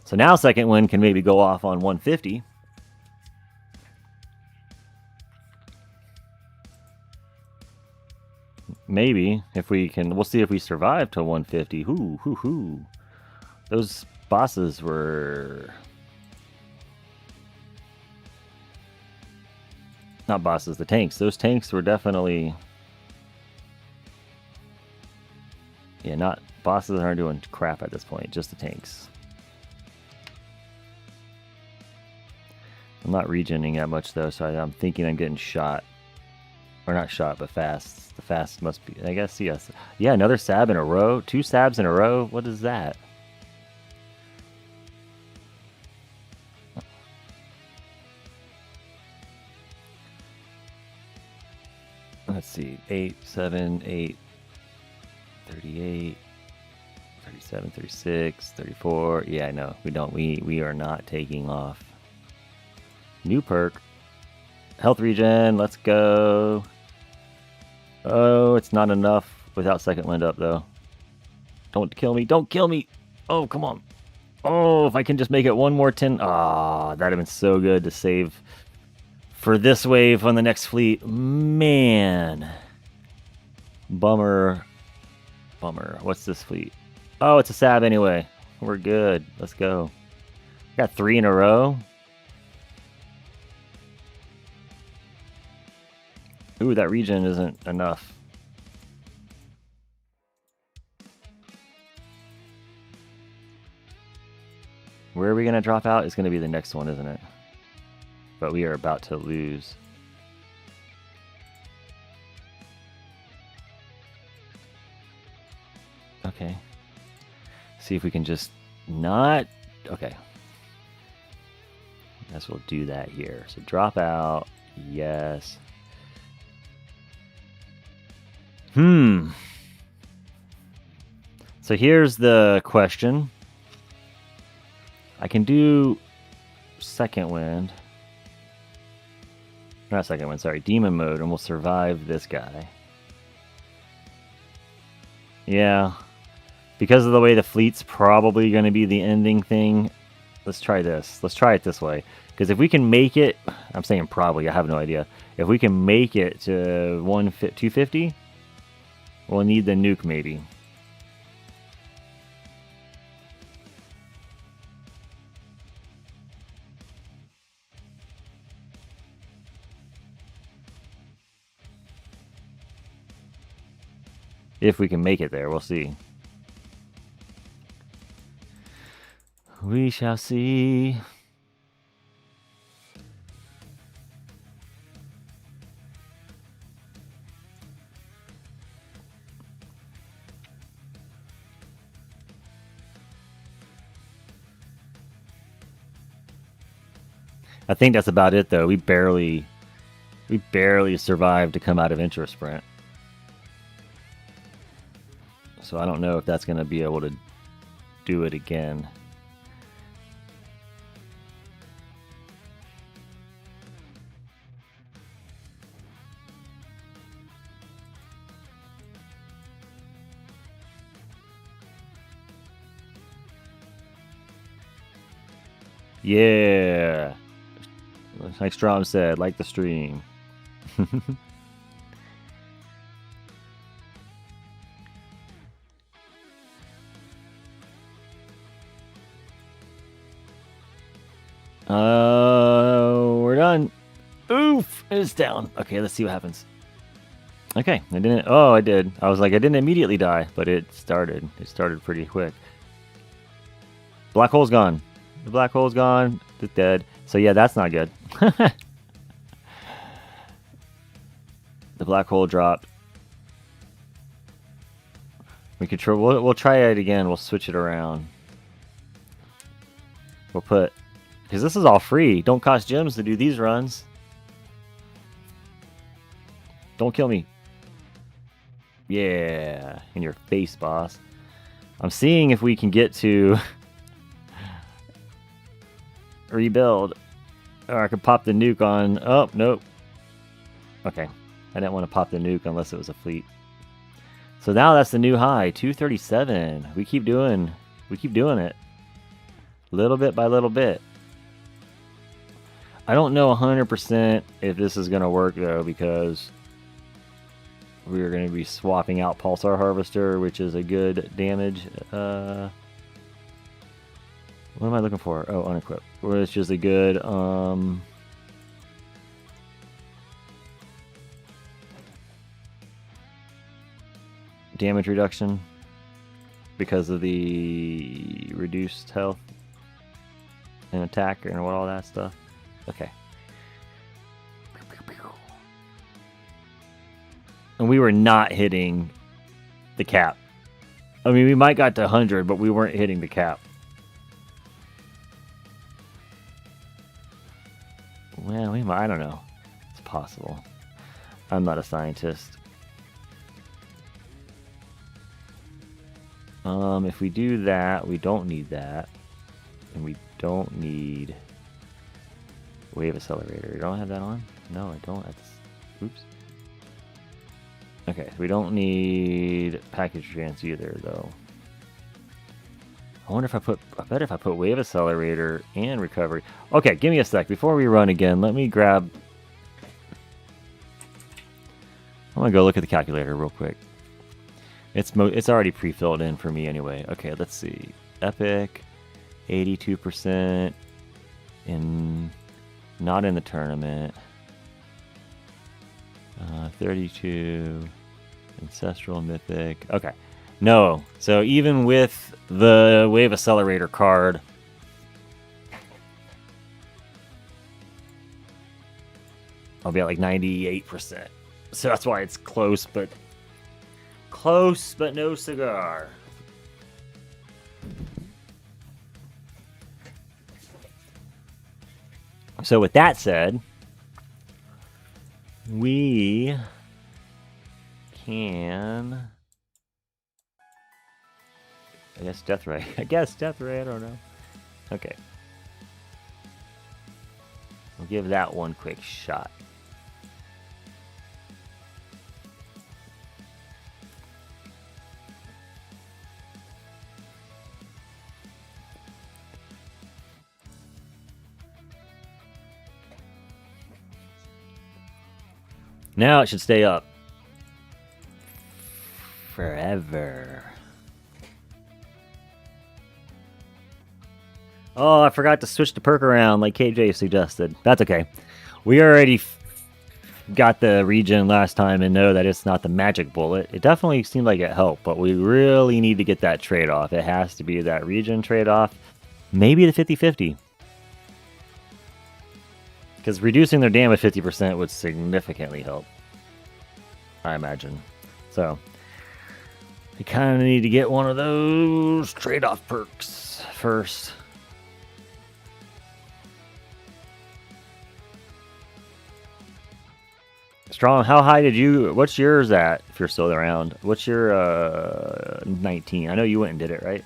So now second wind can maybe go off on 150. Maybe. If we can... We'll see if we survive to 150. Hoo. Those bosses were... Not bosses, the tanks. Those tanks were definitely... Yeah, not... Bosses aren't doing crap at this point, just the tanks. I'm not regening that much, though, so I'm thinking I'm getting shot. Or not shot, but fast. The fast must be... I guess, yes. Yeah, another sab in a row. 2 sabs in a row? What is that? Let's see. 8, 7, 8... 38, 37, 36, 34. Yeah, no, we don't. We are not taking off. New perk. Health regen. Let's go. Oh, it's not enough without second wind up, though. Don't kill me. Don't kill me. Oh, come on. Oh, if I can just make it one more 10. Ah, that'd have been so good to save for this wave on the next fleet. Man. Bummer. Bummer. What's this fleet? Oh, it's a Sab anyway. We're good. Let's go. Got 3 in a row. Ooh, that regen isn't enough. Where are we going to drop out? It's going to be the next one, isn't it? But we are about to lose. Okay. See if we can just not... Okay. I guess we'll do that here. So drop out. Yes. So here's the question. I can do second wind. Not second wind, sorry. Demon mode, and we'll survive this guy. Yeah. Because of the way the fleet's probably going to be the ending thing, let's try this. Let's try it this way. Because if we can make it, I'm saying probably, I have no idea. If we can make it to 250, we'll need the nuke maybe. If we can make it there, we'll see. We shall see. I think that's about it, though. We barely survived to come out of intro sprint. So I don't know if that's going to be able to do it again. Yeah. Like Strom said, like the stream. We're done. Oof, it's down. Okay, let's see what happens. Okay, I didn't. Oh, I did. I was like, I didn't immediately die, but it started. It started pretty quick. Black hole's gone. The black hole's gone. It's dead. So yeah, that's not good. The black hole dropped. We could try. We'll try it again. We'll switch it around. We'll put, because this is all free. Don't cost gems to do these runs. Don't kill me. Yeah, in your face, boss. I'm seeing if we can get to rebuild. Or I could pop the nuke on. Oh, nope. Okay. I didn't want to pop the nuke unless it was a fleet. So now that's the new high, 237. We keep doing it. Little bit by little bit. I don't know 100% if this is going to work though, because we're going to be swapping out Pulsar Harvester, which is a good damage. What am I looking for? Oh, unequipped. Which is a good damage reduction because of the reduced health and attack and all that stuff. Okay. And we were not hitting the cap. I mean, we might got to 100, but we weren't hitting the cap. Well, I don't know. It's possible. I'm not a scientist. If we do that, we don't need that. And we don't need wave accelerator. You don't have that on? No, I don't. Oops. Okay, we don't need package trans either, though. I wonder if I bet if I put wave accelerator and recovery. Okay, give me a sec. Before we run again, let me grab... I'm gonna go look at the calculator real quick. It's already pre-filled in for me anyway. Okay, let's see. Epic, 82% not in the tournament. 32 ancestral mythic. Okay. No. So even with the wave accelerator card, I'll be at like 98%. So that's why it's close but no cigar. So with that said, we can... I guess Death Ray. I don't know. Okay. We'll give that one quick shot. Now it should stay up forever. Oh, I forgot to switch the perk around like KJ suggested. That's okay. We already got the regen last time and know that it's not the magic bullet. It definitely seemed like it helped, but we really need to get that trade-off. It has to be that regen trade-off. Maybe the 50-50. Because reducing their damage 50% would significantly help, I imagine. So, we kind of need to get one of those trade-off perks first. Strong, how high did you... What's yours at, if you're still around? What's your 19? I know you went and did it, right?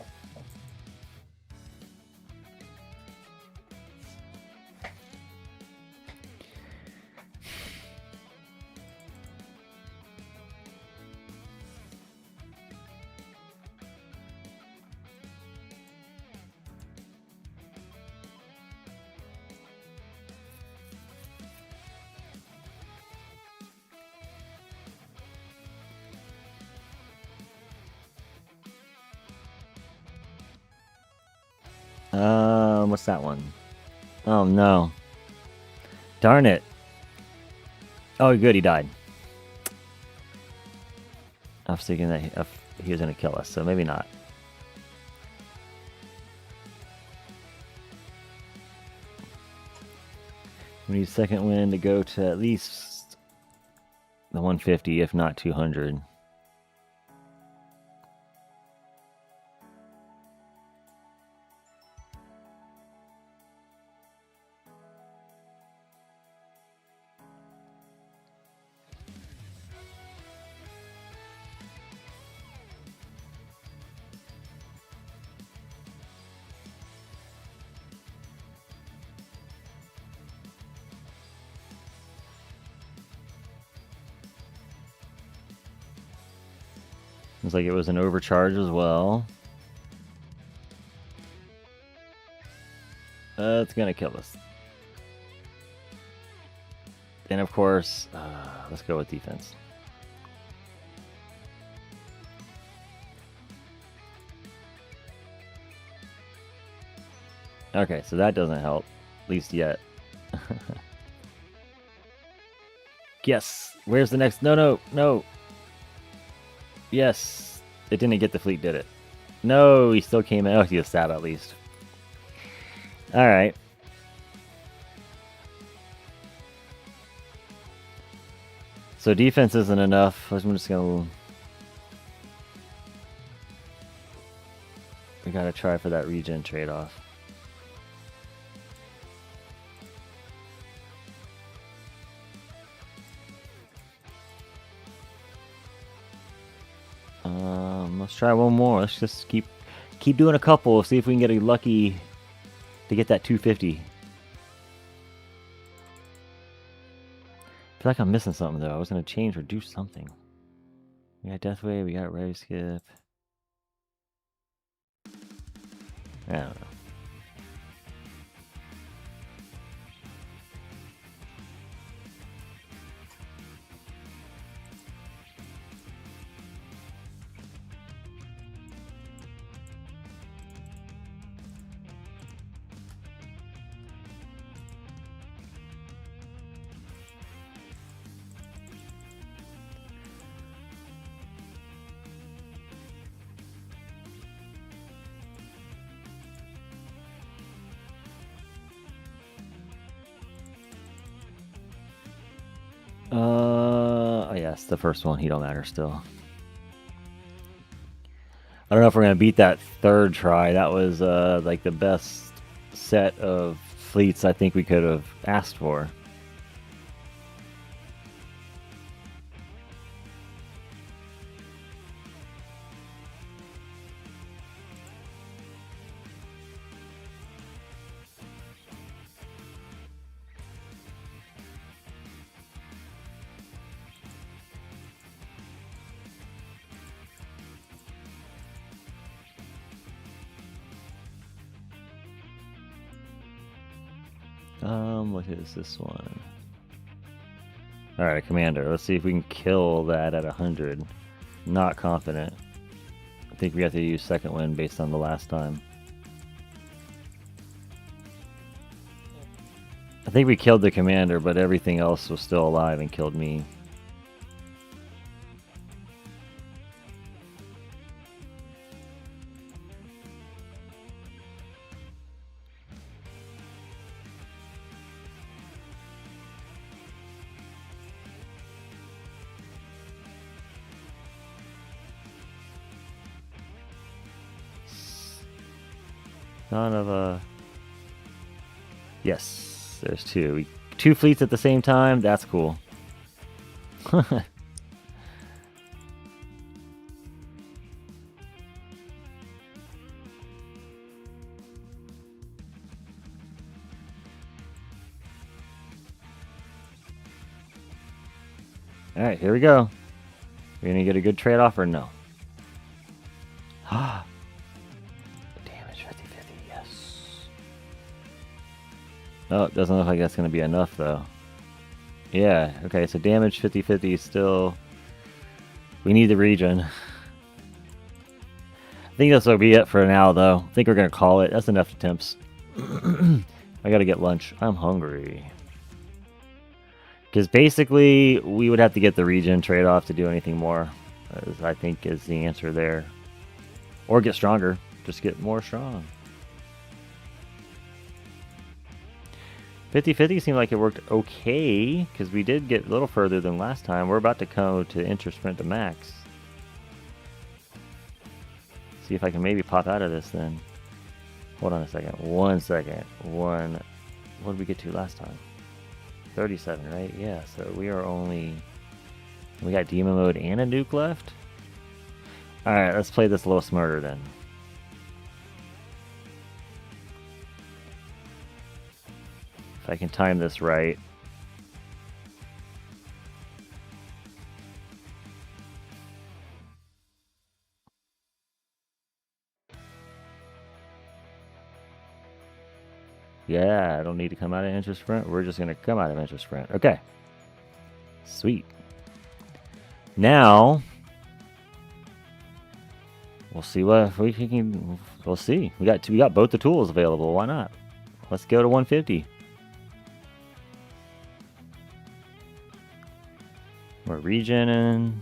What's that one? Oh no. Darn it. Oh good, he died. I was thinking that he was gonna kill us, so maybe not. We need second wind to go to at least the 150, if not 200. Looks like it was an overcharge as well. It's gonna kill us. And of course, let's go with defense. Okay, so that doesn't help, at least yet. Yes, where's the next? No. Yes, it didn't get the fleet, did it? No, he still came out. Oh, he was stab at least. All right. So defense isn't enough. I'm just gonna... We gotta try for that regen trade-off. Let's try one more. Let's just keep doing a couple. See if we can get a lucky to get that 250. I feel like I'm missing something though. I was gonna change or do something. We got Deathwave, we got Rave Skip. I don't know. Oh yes, the first one, he don't matter still. I don't know if we're gonna beat that third try. That was like the best set of fleets I think we could have asked for. What is this one? Alright, Commander. Let's see if we can kill that at 100. Not confident. I think we have to use second wind based on the last time. I think we killed the Commander, but everything else was still alive and killed me. Son of a... Yes, there's two. Two fleets at the same time? That's cool. Alright, here we go. We're gonna get a good trade-off or no? Ah. Damage 50-50, yes. Oh, it doesn't look like that's gonna be enough though. Yeah, okay, so damage 50-50 is still... We need the region. I think this will be it for now though. I think we're gonna call it. That's enough attempts. I gotta get lunch. I'm hungry. Because basically, we would have to get the region trade-off to do anything more. I think is the answer there. Or get stronger. Just get more strong. 50-50 seemed like it worked okay. Because we did get a little further than last time. We're about to go to Intersprint to max. See if I can maybe pop out of this then. Hold on a second. 1 second. What did we get to last time? 37, right? Yeah, so we are only... We got demon mode and a nuke left? Alright, let's play this a little smarter then. If I can time this right. Yeah, I don't need to come out of Intersprint. We're just going to come out of Intersprint. Okay. Sweet. Now, we'll see what we can. We'll see. We got both the tools available. Why not? Let's go to 150. We're regening.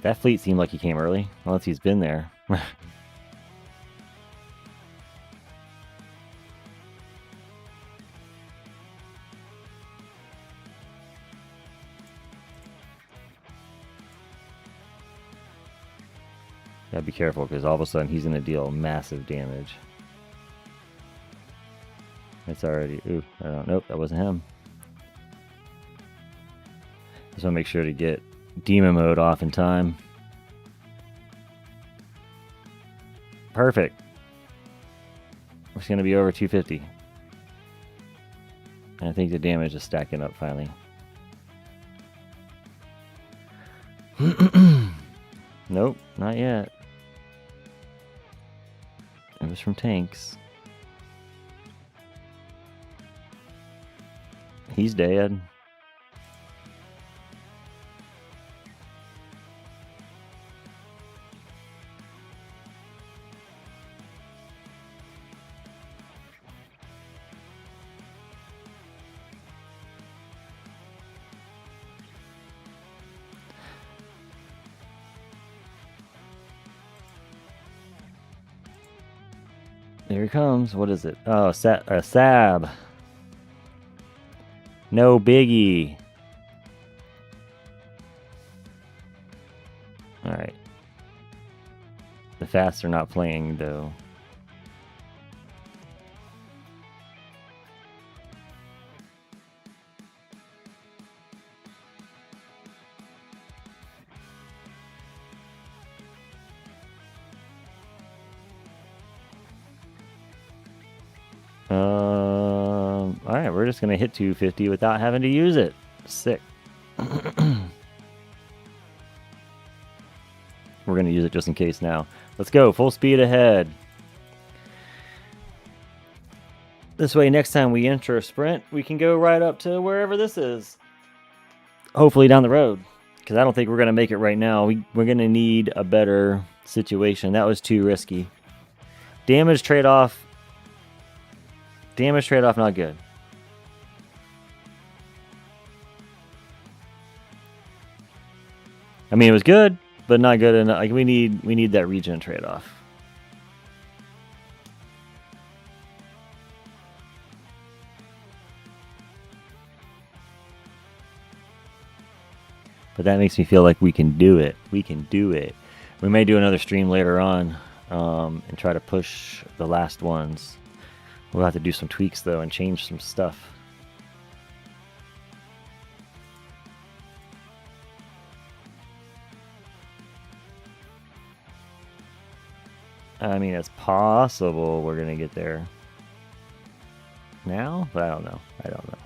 That fleet seemed like he came early, unless he's been there. Gotta be careful because all of a sudden he's gonna deal massive damage. It's already. Ooh, I don't. Nope, that wasn't him. Just want to make sure to get demon mode off in time. Perfect. It's gonna be over 250. And I think the damage is stacking up finally. Nope, not yet. It was from tanks. He's dead. Here he comes. What is it? Oh, Sab. No biggie. Alright. The fasts are not playing, though. Alright, we're just gonna hit 250 without having to use it. Sick. We're gonna use it just in case now. Let's go, full speed ahead. This way, next time we enter a sprint, we can go right up to wherever this is. Hopefully down the road, because I don't think we're gonna make it right now. We're gonna need a better situation. That was too risky. Damage trade-off. Damage trade-off, not good. I mean, it was good, but not good enough. Like we need that regen trade-off. But that makes me feel like we can do it. We can do it. We may do another stream later on and try to push the last ones. We'll have to do some tweaks though and change some stuff. I mean, it's possible we're gonna get there now, but I don't know. I don't know.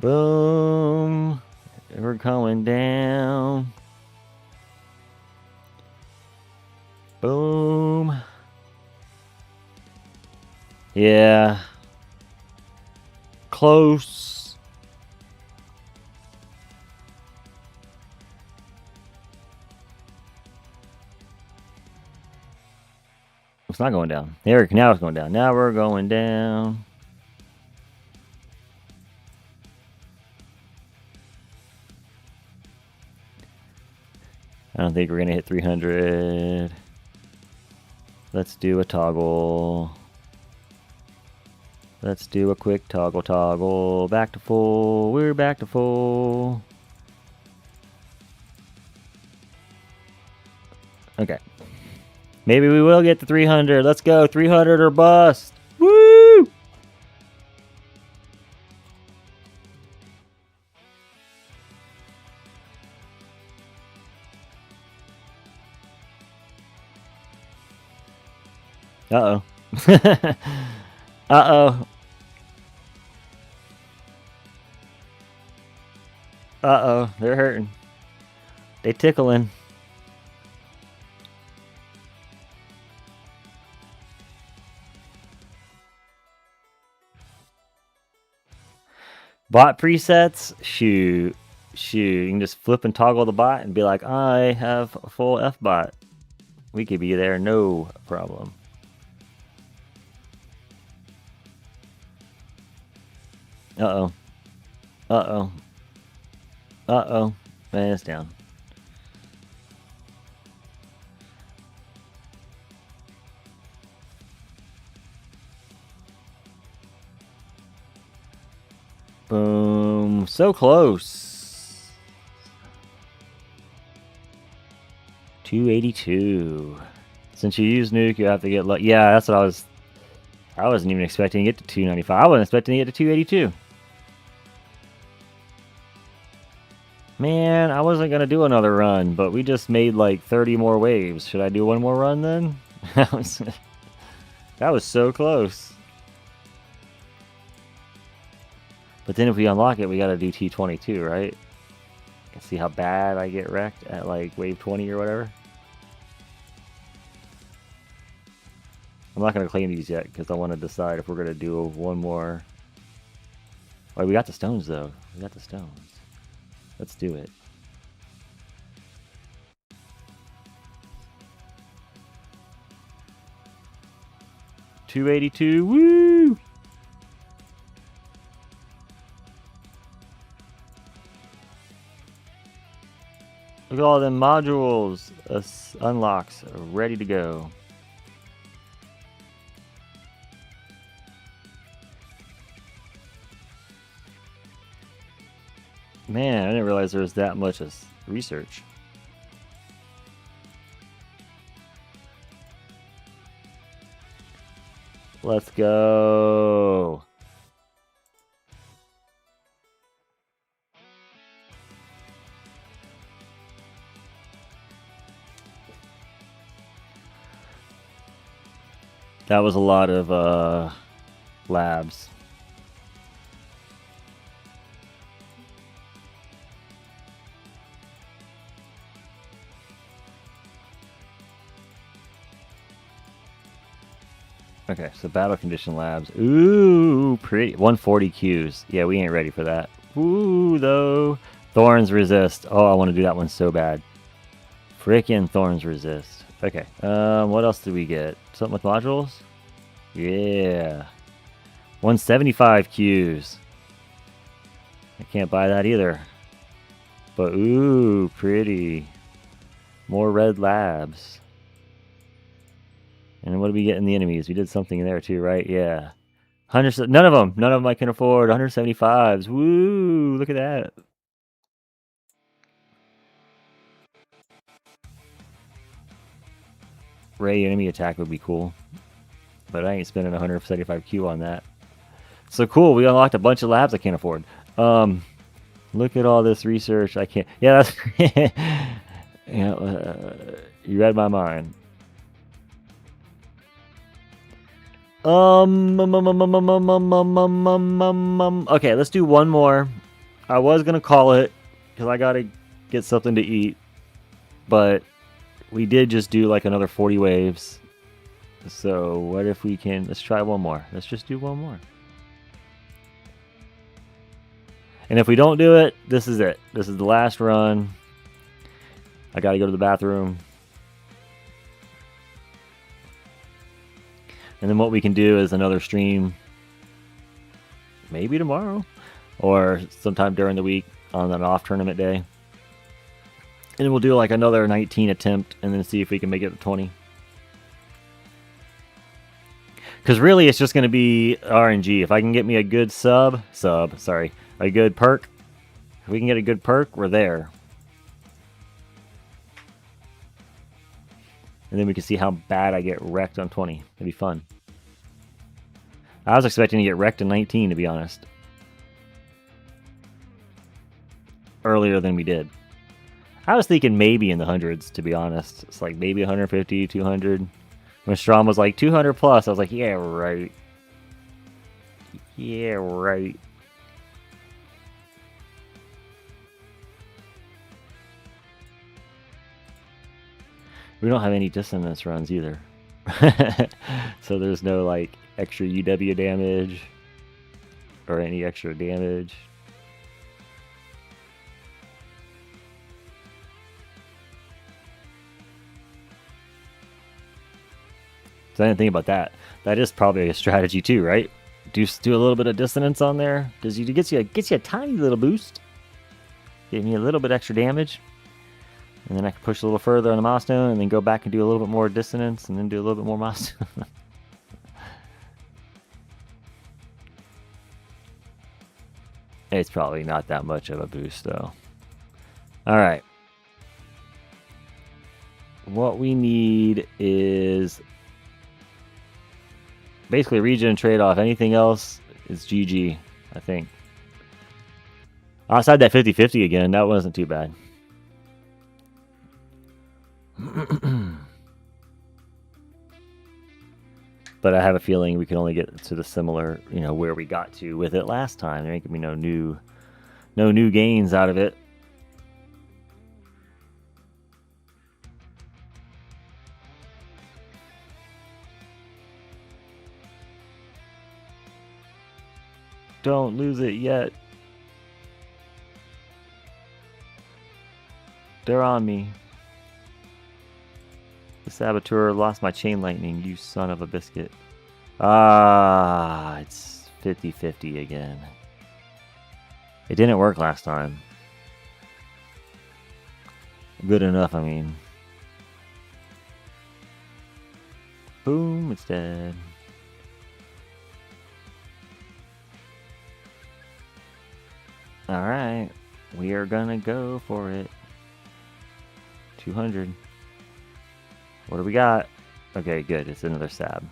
Boom. We're going down. Boom. Yeah. Close. It's not going down. There, now it's going down. Now we're going down. I don't think we're gonna hit 300. Let's do a toggle. Let's do a quick toggle. Back to full. We're back to full. Okay. Maybe we will get to 300. Let's go. 300 or bust. Woo! Uh-oh. Uh-oh. Uh-oh. They're hurting. They tickling. Bot presets? Shoot. You can just flip and toggle the bot and be like, I have a full F-bot. We could be there, no problem. Uh-oh. Uh-oh. Uh-oh. Man, it's down. So close. 282. Since you use nuke, you have to get lucky. Yeah, that's what I wasn't even expecting to get to 295. I wasn't expecting to get to 282. Man, I wasn't going to do another run, but we just made like 30 more waves. Should I do one more run then? That was so close. But then if we unlock it, we got to do T22, right? Can see how bad I get wrecked at like wave 20 or whatever. I'm not going to claim these yet because I want to decide if we're going to do one more. Oh, we got the stones though. We got the stones. Let's do it. $282. Woo! Look at all them modules, unlocks, ready to go. Man, I didn't realize there was that much research. Let's go. That was a lot of labs. Okay, so battle condition labs. Ooh, pretty. 140 Qs. Yeah, we ain't ready for that. Ooh, though. Thorns resist. Oh, I want to do that one so bad. Frickin' thorns resist. Okay, what else did we get? Something with modules? Yeah. 175 Qs. I can't buy that either. But ooh, pretty. More red labs. And what did we get in the enemies? We did something in there too, right? Yeah. None of them I can afford. 175s. Woo! Look at that. Ray enemy attack would be cool. But I ain't spending 175 Q on that. So cool, we unlocked a bunch of labs I can't afford. Look at all this research I can't. Yeah, that's. You read my mind. Okay, let's do one more. I was gonna call it because I gotta get something to eat, but we did just do like another 40 waves. So what if we can? Let's try one more. Let's just do one more. And if we don't do it, this is it. This is the last run. I gotta go to the bathroom. And then what we can do is another stream, maybe tomorrow, or sometime during the week on an off tournament day. And then we'll do like another 19 attempt and then see if we can make it to 20. Because really it's just going to be RNG. If I can get me a good a good perk, if we can get a good perk, we're there. And then we can see how bad I get wrecked on 20. It'd be fun. I was expecting to get wrecked in 19, to be honest. Earlier than we did. I was thinking maybe in the hundreds, to be honest. It's like maybe 150, 200. When Strom was like 200 plus, I was like, yeah, right. Yeah, right. We don't have any dissonance runs either. So there's no like extra UW damage or any extra damage. So I didn't think about that. That is probably a strategy too, right? Do a little bit of dissonance on there because it gets you a tiny little boost, give me a little bit extra damage. And then I can push a little further on the milestone and then go back and do a little bit more dissonance and then do a little bit more milestone. It's probably not that much of a boost, though. All right. What we need is basically region trade-off. Anything else is GG, I think. Outside that 50-50 again, that wasn't too bad. But I have a feeling we can only get to the similar, where we got to with it last time. There ain't gonna be no new gains out of it. Don't lose it yet. They're on me. The Saboteur lost my Chain Lightning, you son of a biscuit. It's 50-50 again. It didn't work last time. Good enough, I mean. Boom, it's dead. Alright, we are gonna go for it. 200. What do we got? Okay, good. It's another Sab.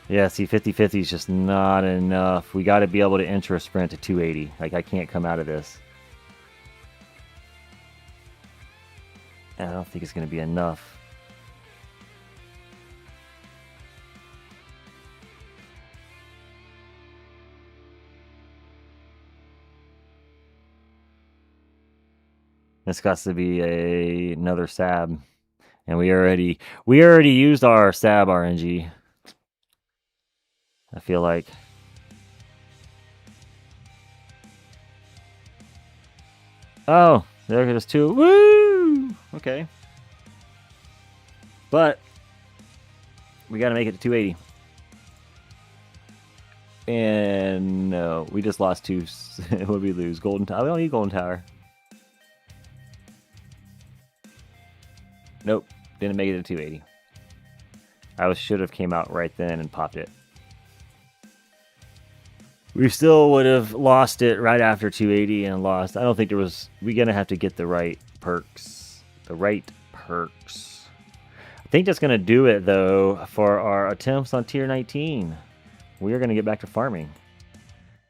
Yeah, see, 50-50 is just not enough. We got to be able to enter a sprint to 280. Like, I can't come out of this. And I don't think it's going to be enough. This got to be another Sab, and we already used our Sab RNG. I feel like. Oh, there goes 2. Woo! Okay, but we got to make it to 280. And no, we just lost 2. What did we lose? Golden Tower. We don't need Golden Tower. Nope, didn't make it to 280. I should have came out right then and popped it. We still would have lost it right after 280 and lost. I don't think there was. We're gonna have to get the right perks. I think that's gonna do it though for our attempts on tier 19. We are gonna get back to farming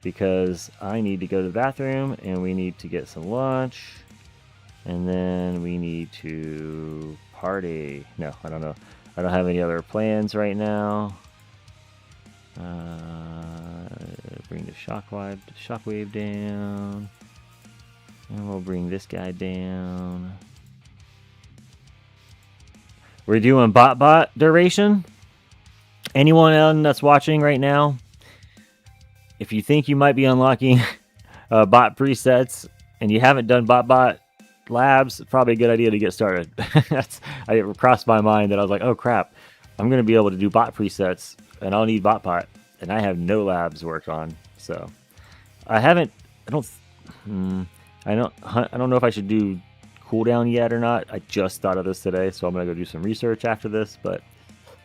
because I need to go to the bathroom and we need to get some lunch. And then we need to party. No, I don't know. I don't have any other plans right now. Bring the shockwave down. And we'll bring this guy down. We're doing bot duration. Anyone that's watching right now, if you think you might be unlocking bot presets and you haven't done bot labs, probably a good idea to get started. It crossed my mind that I was like, oh crap, I'm going to be able to do bot presets and I'll need bot, and I have no labs worked on. So I don't know if I should do cooldown yet or not. I just thought of this today, so I'm going to go do some research after this, but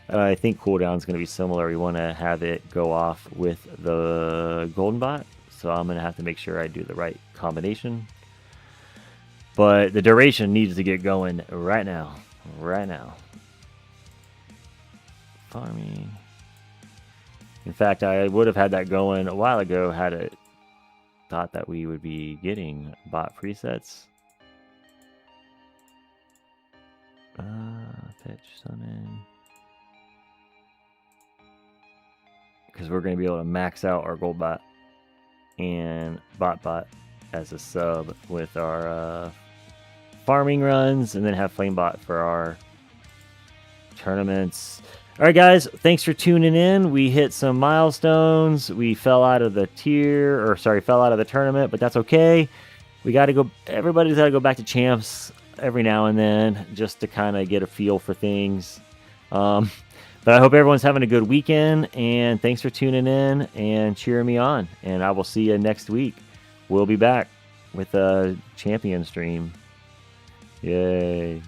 I think cooldown is going to be similar. We want to have it go off with the golden bot, so I'm going to have to make sure I do the right combination. But the duration needs to get going right now. Farming. In fact, I would have had that going a while ago had it thought that we would be getting bot presets. Fetch summon. Because we're going to be able to max out our gold bot and bot as a sub with our farming runs, and then have Flamebot for our tournaments. All right, guys, thanks for tuning in. We hit some milestones. We fell out of the tournament, but that's okay. We got to go. Everybody's got to go back to champs every now and then just to kind of get a feel for things. But I hope everyone's having a good weekend, and thanks for tuning in and cheering me on. And I will see you next week. We'll be back with a champion stream. Yay.